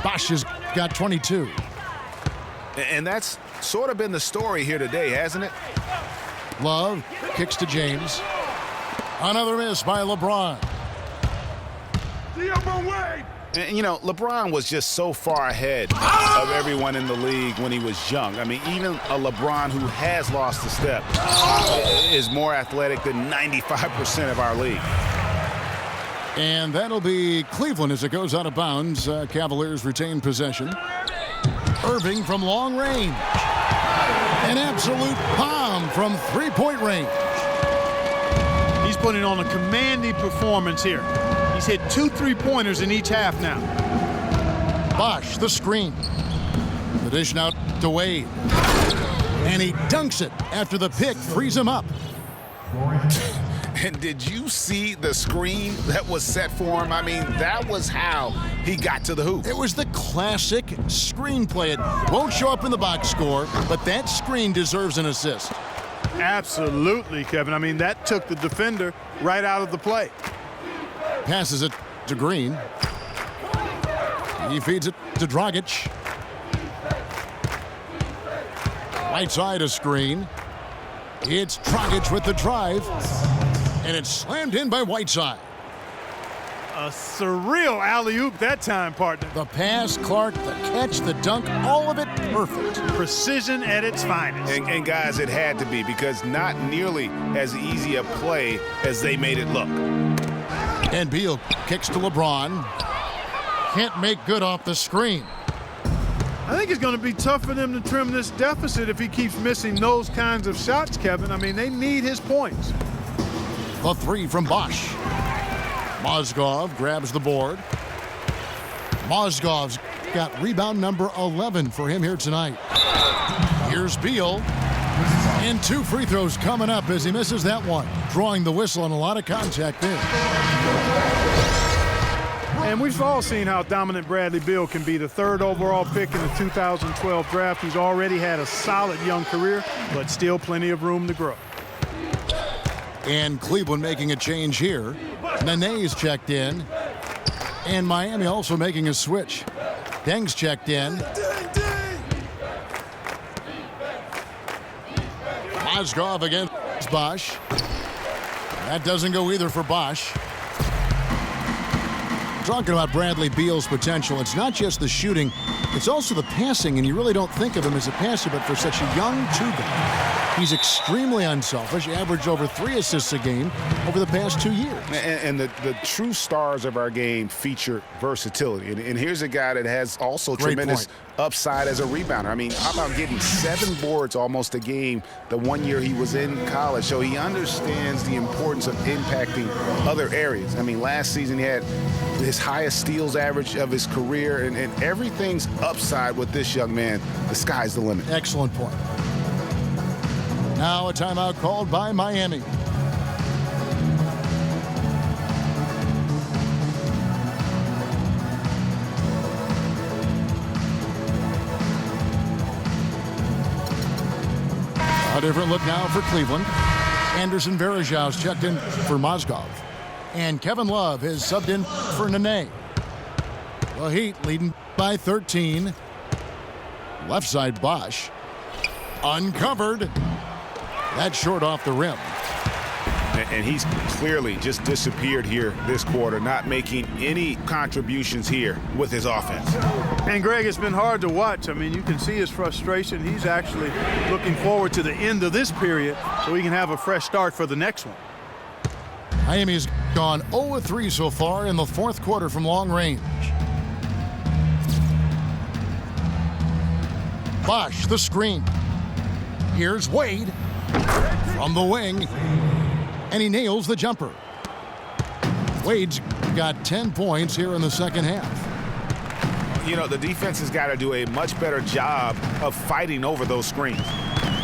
Bosch has got 22. And that's sort of been the story here today, hasn't it? Love kicks to James. Another miss by LeBron. And, LeBron was just so far ahead of everyone in the league when he was young. I mean, even a LeBron who has lost a step is more athletic than 95% of our league. And that'll be Cleveland as it goes out of bounds. Cavaliers retain possession. Irving from long range. An absolute bomb from three-point range. He's putting on a commanding performance here. He's hit 2 3-pointers in each half now. Bosch, the screen. The dish out to Wade. And he dunks it after the pick frees him up. And did you see the screen that was set for him? I mean, that was how he got to the hoop. It was the classic screen play. It won't show up in the box score, but that screen deserves an assist. Absolutely, Kevin. I mean, that took the defender right out of the play. Passes it to Green. He feeds it to Dragic. Right side a screen. It's Dragic with the drive. And it's slammed in by Whiteside. A surreal alley-oop that time, partner. The pass, Clark, the catch, the dunk, all of it perfect. Precision at its finest. And guys, it had to be, because not nearly as easy a play as they made it look. And Beal kicks to LeBron. Can't make good off the screen. I think it's going to be tough for them to trim this deficit if he keeps missing those kinds of shots, Kevin. I mean, they need his points. The three from Bosch. Mozgov grabs the board. Mozgov's got rebound number 11 for him here tonight. Here's Beal. And 2 free throws coming up as he misses that one. Drawing the whistle and a lot of contact there. And we've all seen how dominant Bradley Beal can be. The 3rd overall pick in the 2012 draft. He's already had a solid young career, but still plenty of room to grow. And Cleveland making a change here. Nene's checked in. And Miami also making a switch. Deng's checked in. Mozgov against Bosch. That doesn't go either for Bosch. Talking about Bradley Beal's potential, it's not just the shooting, it's also the passing, and you really don't think of him as a passer, but for such a young two-guy, he's extremely unselfish, averaged over 3 assists a game over the past 2 years. And the true stars of our game feature versatility. And here's a guy that has also tremendous upside as a rebounder. I mean, how about getting 7 boards almost a game the 1 year he was in college? So he understands the importance of impacting other areas. I mean, last season he had his highest steals average of his career, and everything's upside with this young man. The sky's the limit. Excellent point. Now a timeout called by Miami. A different look now for Cleveland. Anderson Varejau's checked in for Mozgov. And Kevin Love has subbed in for Nene. The Heat leading by 13. Left side Bosch. Uncovered. That's short off the rim. And he's clearly just disappeared here this quarter, not making any contributions here with his offense. And Greg, it's been hard to watch. I mean, you can see his frustration. He's actually looking forward to the end of this period so he can have a fresh start for the next one. Miami's gone 0-3 so far in the 4th quarter from long range. Bosch, the screen. Here's Wade from the wing. And he nails the jumper. Wade's got 10 points here in the second half. You know, the defense has got to do a much better job of fighting over those screens.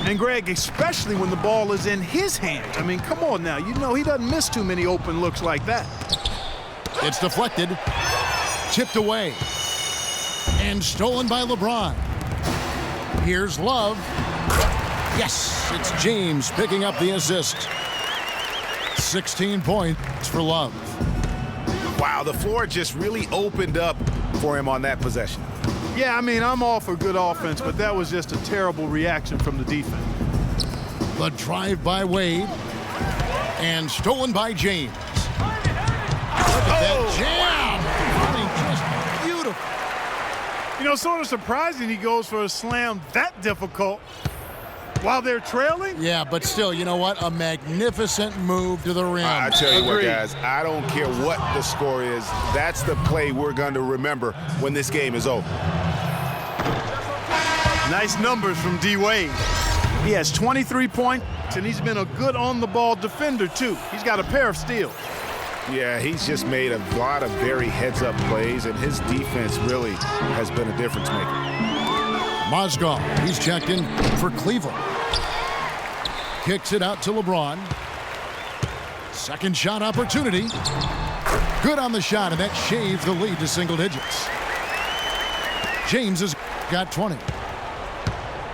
And Greg, especially when the ball is in his hands. I mean, come on now. You know he doesn't miss too many open looks like that. It's deflected, tipped away, and stolen by LeBron. Here's Love. Yes, it's James picking up the assist. 16 points for Love. Wow, the floor just really opened up for him on that possession. Yeah, I mean, I'm all for good offense, but that was just a terrible reaction from the defense. The drive by Wade. And stolen by James. Look at that jam. Running just beautiful. You know, sort of surprising he goes for a slam that difficult while they're trailing. Yeah, but still, you know what? A magnificent move to the rim. I tell you what, guys, I don't care what the score is. That's the play we're going to remember when this game is over. Nice numbers from D. Wade. He has 23 points, and he's been a good on-the-ball defender, too. He's got a pair of steals. Yeah, he's just made a lot of very heads-up plays, and his defense really has been a difference maker. Mozgov, he's checked in for Cleveland. Kicks it out to LeBron. Second shot opportunity. Good on the shot, and that shaves the lead to single digits. James has got 20.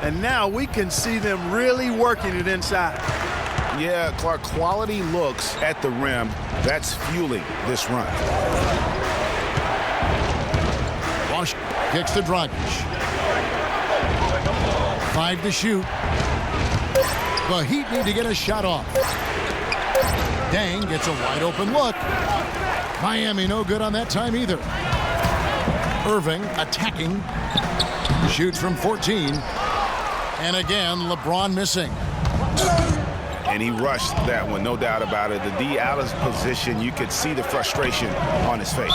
And now we can see them really working it inside. Yeah, Clark, quality looks at the rim. That's fueling this run. Bosch kicks to Dragic. 5 to shoot. The Heat need to get a shot off. Dang gets a wide open look. Miami no good on that time either. Irving attacking. Shoots from 14. And again, LeBron missing. And he rushed that one, no doubt about it. The D out of position, you could see the frustration on his face.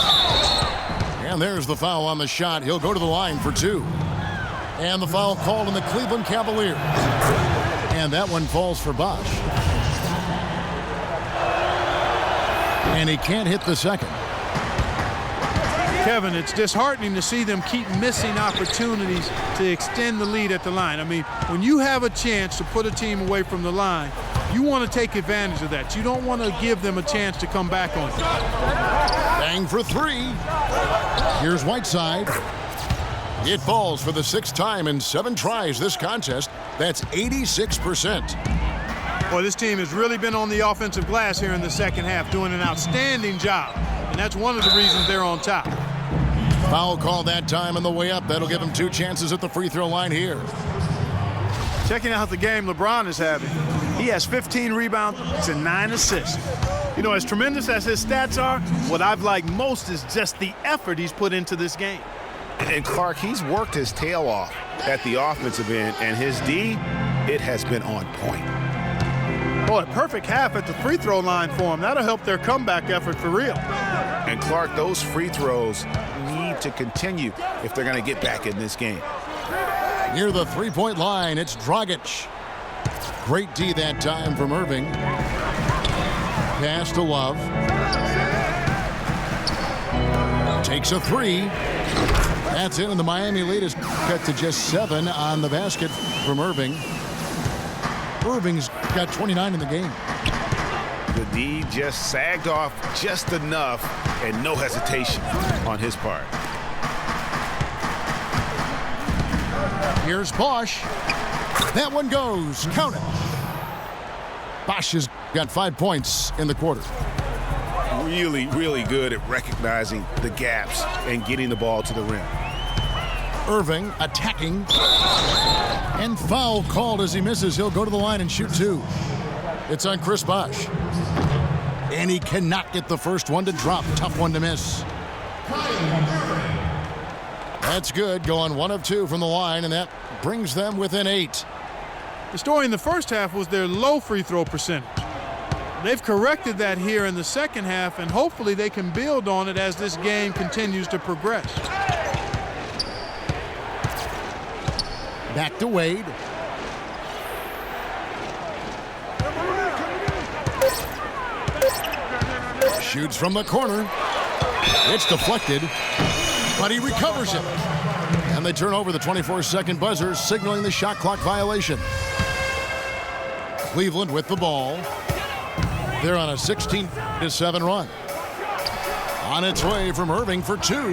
And there's the foul on the shot. He'll go to the line for 2. And the foul called on the Cleveland Cavaliers. And that one falls for Bosch. And he can't hit the second. Kevin, it's disheartening to see them keep missing opportunities to extend the lead at the line. I mean, when you have a chance to put a team away from the line, you want to take advantage of that. You don't want to give them a chance to come back on you. Bang for 3. Here's Whiteside. It falls for the 6th time in 7 tries this contest. That's 86%. Boy, this team has really been on the offensive glass here in the second half, doing an outstanding job. And that's one of the reasons they're on top. Foul call that time on the way up. That'll give him 2 chances at the free throw line here. Checking out the game LeBron is having. He has 15 rebounds and 9 assists. You know, as tremendous as his stats are, what I've liked most is just the effort he's put into this game. And Clark, he's worked his tail off at the offensive end, and his D, it has been on point. Boy, perfect half at the free throw line for him. That'll help their comeback effort for real. And Clark, those free throws need to continue if they're going to get back in this game. Near the 3-point line, it's Dragic. Great D that time from Irving. Pass to Love. Takes a 3. That's it, and the Miami lead is cut to just 7 on the basket from Irving. Irving's got 29 in the game. The D just sagged off just enough, and no hesitation on his part. Here's Bosch. That one goes. Count it. Bosch has got 5 points in the quarter. Really, really good at recognizing the gaps and getting the ball to the rim. Irving attacking. And foul called as he misses. He'll go to the line and shoot 2. It's on Chris Bosch. And he cannot get the first one to drop. Tough one to miss. That's good. Going 1 of 2 from the line, and that brings them within 8. The story in the first half was their low free throw percentage. They've corrected that here in the second half, and hopefully they can build on it as this game continues to progress. Back to Wade. Shoots from the corner. It's deflected, but he recovers it. And they turn over the 24-second buzzer, signaling the shot clock violation. Cleveland with the ball. They're on a 16-7 run. On its way from Irving for 2.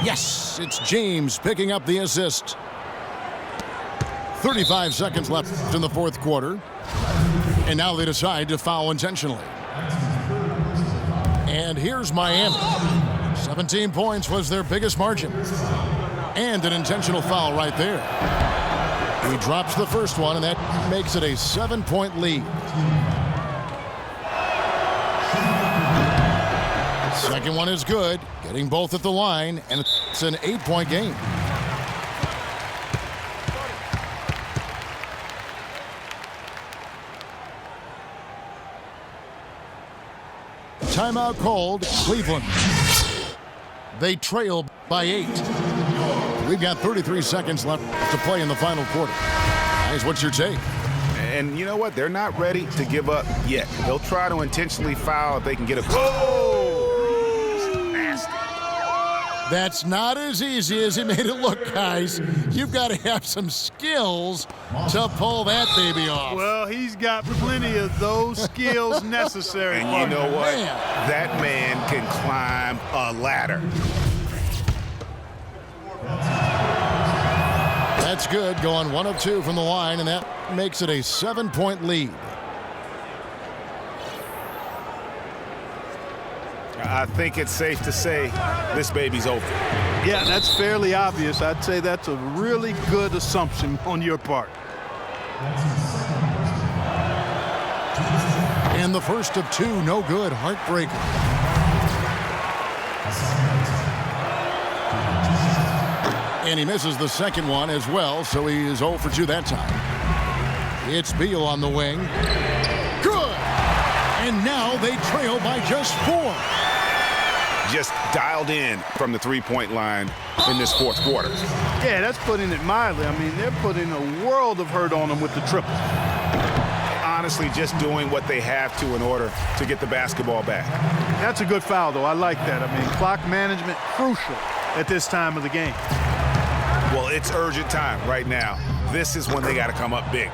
Yes, it's James picking up the assist. 35 seconds left in the fourth quarter. And now they decide to foul intentionally. And here's Miami. 17 points was their biggest margin. And an intentional foul right there. He drops the first one, and that makes it a 7-point lead. Second one is good, getting both at the line, and it's an 8-point game. Timeout called, Cleveland. They trail by 8. We've got 33 seconds left to play in the final quarter. Guys, what's your take? And you know what? They're not ready to give up yet. They'll try to intentionally foul if they can get a goal. Nasty. That's not as easy as he made it look, guys. You've got to have some skills to pull that baby off. Well, he's got plenty of those skills necessary. And you know what? That man can climb a ladder. That's good, going 1 of 2 from the line, and that makes it a 7-point lead. I think it's safe to say this baby's over. Yeah, that's fairly obvious. I'd say that's a really good assumption on your part. And the first of two, no good, heartbreaker. And he misses the second one as well, so he is 0 for 2 that time. It's Beal on the wing. Good! And now they trail by just 4. Just dialed in from the three-point line in this fourth quarter. Yeah, that's putting it mildly. I mean, they're putting a world of hurt on them with the triple. Honestly, just doing what they have to in order to get the basketball back. That's a good foul, though. I like that. I mean, clock management crucial at this time of the game. Well, it's urgent time right now. This is when they got to come up big.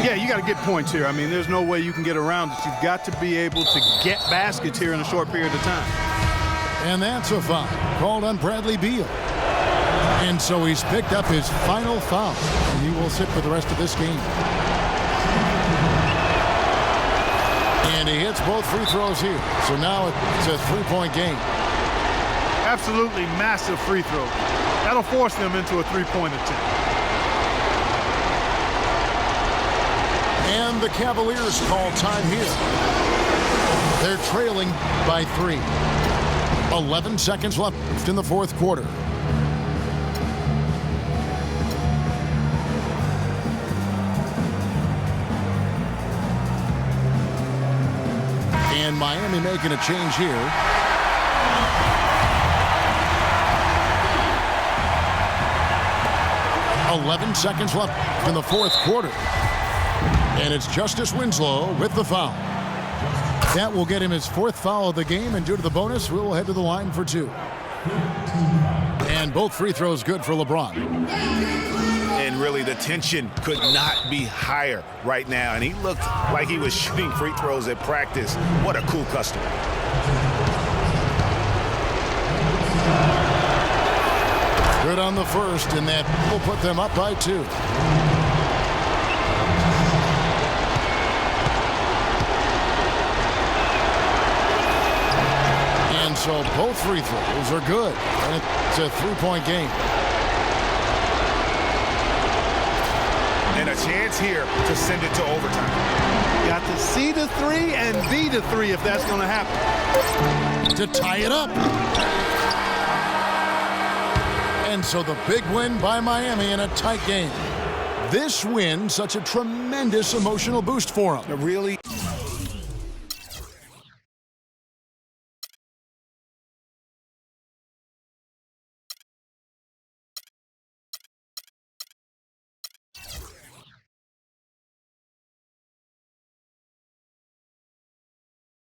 Yeah, you got to get points here. I mean, there's no way you can get around it. You've got to be able to get baskets here in a short period of time. And that's a foul called on Bradley Beal. And so he's picked up his final foul, and he will sit for the rest of this game. And he hits both free throws here. So now it's a three-point game. Absolutely massive free throw. That'll force them into a three-point attempt. And the Cavaliers call time here. They're trailing by 3. 11 seconds left in the fourth quarter. And Miami making a change here. .11 seconds left in the fourth quarter. And it's Justice Winslow with the foul. That will get him his 4th foul of the game, and due to the bonus, we'll head to the line for 2. And both free throws good for LeBron. And really, the tension could not be higher right now. And he looked like he was shooting free throws at practice. What a cool customer. Good on the first, and that will put them up by 2. And so both free throws are good. And it's a 3-point game. And a chance here to send it to overtime. Got to see the 3 and be the 3 if that's going to happen. To tie it up. And so the big win by Miami in a tight game. This win, such a tremendous emotional boost for them. Really